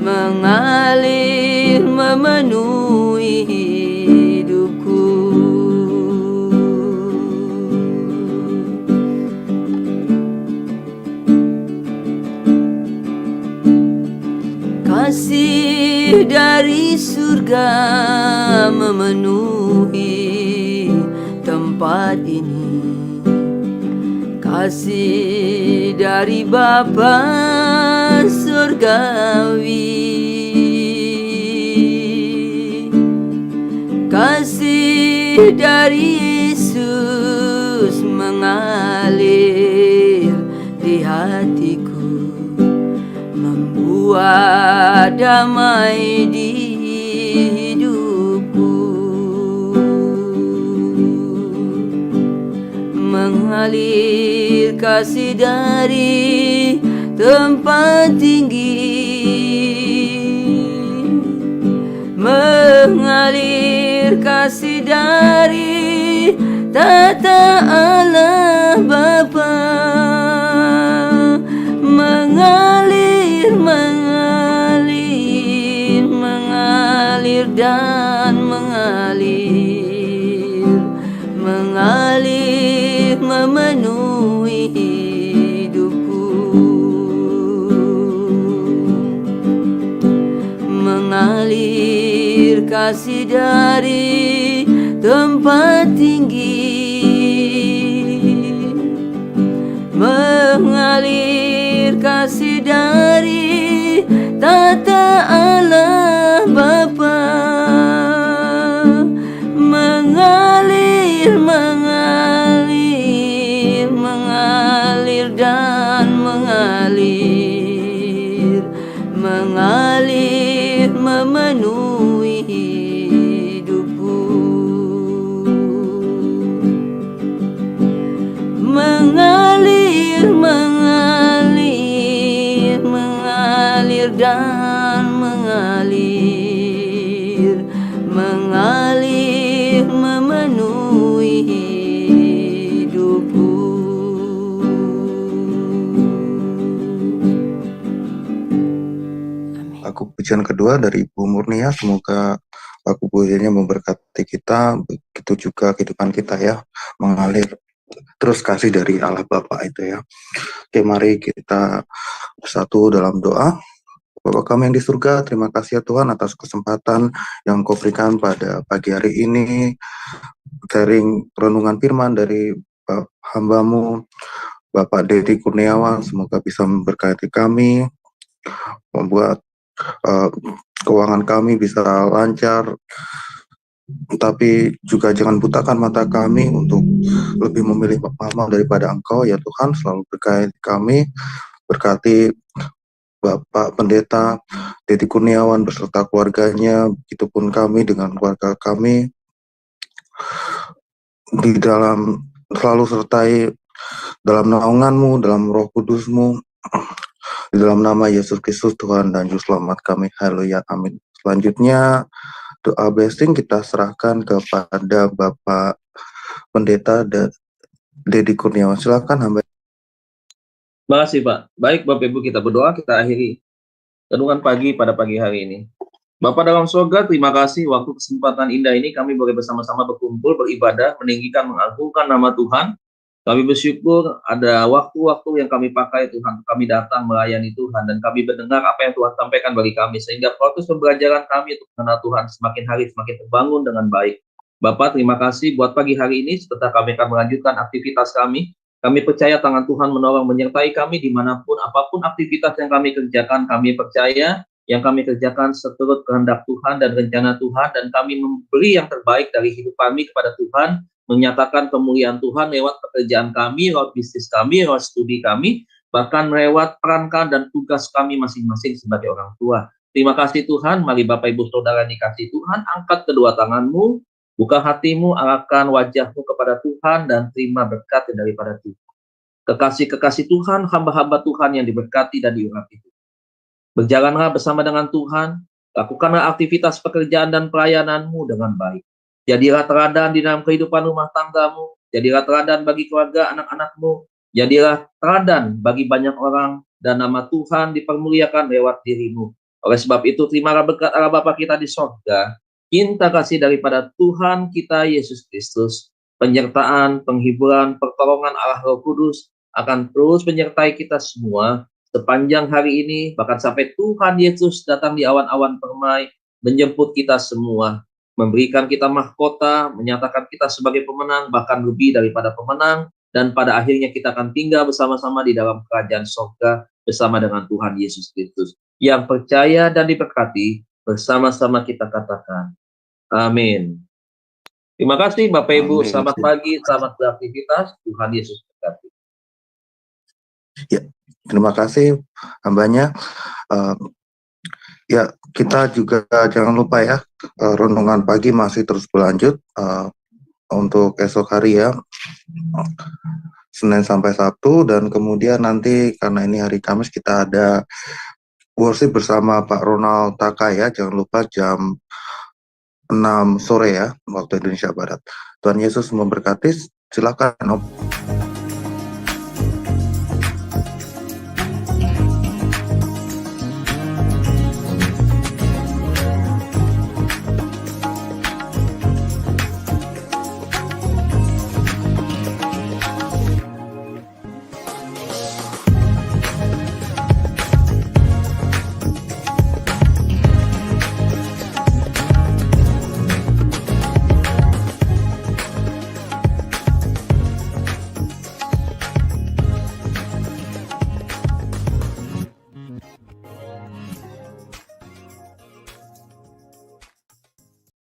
mengalir memenuhi hidupku. Kasih dari surga memenuhi tempat ini. Kasih dari Bapa surgawi. Kasih dari Yesus mengalir di hatiku, membuat damai di hidupku. Mengalir kasih dari tempat tinggi, mengalir kasih dari tata Allah Bapa, mengalir, mengalir, mengalir dan mengalir, mengalir memenuhi hidupku. Mengalir kasih dari tempat tinggi, mengalir kasih dari tata Allah Bapa, mengalir, mengalir, mengalir dan mengalir, mengalir memenuhi hidupku. Mengalir, mengalir, mengalir dan mengalir, mengalir memenuhi hidupku. Lagu pujian kedua dari Ibu Murnia, semoga lagu pujiannya memberkati kita, begitu juga kehidupan kita ya, mengalir terus kasih dari Allah Bapa itu ya. Oke, mari kita bersatu dalam doa. Bapa kami yang di surga, terima kasih ya Tuhan atas kesempatan yang Kau berikan pada pagi hari ini, sharing renungan firman dari hamba-Mu, Bapak Dedi Kurniawan. Semoga bisa memberkati kami, membuat keuangan kami bisa lancar, tapi juga jangan butakan mata kami untuk lebih memilih amal daripada Engkau ya Tuhan. Selalu berkati kami, berkati Bapak Pendeta Dedi Kurniawan beserta keluarganya, begitupun kami dengan keluarga kami, di dalam selalu sertai dalam naungan-Mu, dalam Roh Kudus-Mu, di dalam nama Yesus Kristus Tuhan dan Juru Selamat kami. Haleluya, amin. Selanjutnya doa blessing kita serahkan kepada Bapak Pendeta Dedi Kurniawan. Silakan hamba. Terima kasih Pak. Baik Bapak Ibu, kita berdoa, kita akhiri renungan pagi pada pagi hari ini. Bapak dalam surga, terima kasih waktu kesempatan indah ini kami boleh bersama-sama berkumpul, beribadah, meninggikan, mengagungkan nama Tuhan. Kami bersyukur ada waktu-waktu yang kami pakai Tuhan, kami datang melayani Tuhan, dan kami mendengar apa yang Tuhan sampaikan bagi kami, sehingga proses pembelajaran kami untuk mengenal Tuhan semakin hari semakin terbangun dengan baik. Bapak, terima kasih buat pagi hari ini, setelah kami akan melanjutkan aktivitas kami. Kami percaya tangan Tuhan menolong menyertai kami dimanapun, apapun aktivitas yang kami kerjakan, kami percaya yang kami kerjakan seturut kehendak Tuhan dan rencana Tuhan, dan kami memberi yang terbaik dari hidup kami kepada Tuhan, menyatakan kemuliaan Tuhan lewat pekerjaan kami, lewat bisnis kami, lewat studi kami, bahkan lewat perankan dan tugas kami masing-masing sebagai orang tua. Terima kasih Tuhan, mari Bapak Ibu Saudara dikasih Tuhan, angkat kedua tanganmu, buka hatimu, arahkan wajahmu kepada Tuhan, dan terima berkat daripada Tuhan. Kekasih-kekasih Tuhan, hamba-hamba Tuhan yang diberkati dan diurapi. Berjalanlah bersama dengan Tuhan, lakukanlah aktivitas pekerjaan dan pelayananmu dengan baik. Jadilah teladan di dalam kehidupan rumah tanggamu, jadilah teladan bagi keluarga anak-anakmu, jadilah teladan bagi banyak orang, dan nama Tuhan dipermuliakan lewat dirimu. Oleh sebab itu, terimalah berkat Allah Bapa kita di sorga, cinta kasih daripada Tuhan kita Yesus Kristus, penyertaan, penghiburan, pertolongan Allah Roh Kudus akan terus menyertai kita semua sepanjang hari ini, bahkan sampai Tuhan Yesus datang di awan-awan permai, menjemput kita semua, memberikan kita mahkota, menyatakan kita sebagai pemenang, bahkan lebih daripada pemenang, dan pada akhirnya kita akan tinggal bersama-sama di dalam kerajaan surga bersama dengan Tuhan Yesus Kristus. Yang percaya dan diberkati, bersama-sama kita katakan, amin. Terima kasih Bapak Ibu, selamat pagi, selamat beraktivitas, Tuhan Yesus berkati. Ya, terima kasih hambanya. Ya, kita juga jangan lupa ya, renungan pagi masih terus berlanjut untuk esok hari ya, Senin sampai Sabtu, dan kemudian nanti karena ini hari Kamis kita ada worship bersama Pak Ronald Taka ya, jangan lupa jam 6 sore ya, waktu Indonesia Barat. Tuhan Yesus memberkati, silakan Om.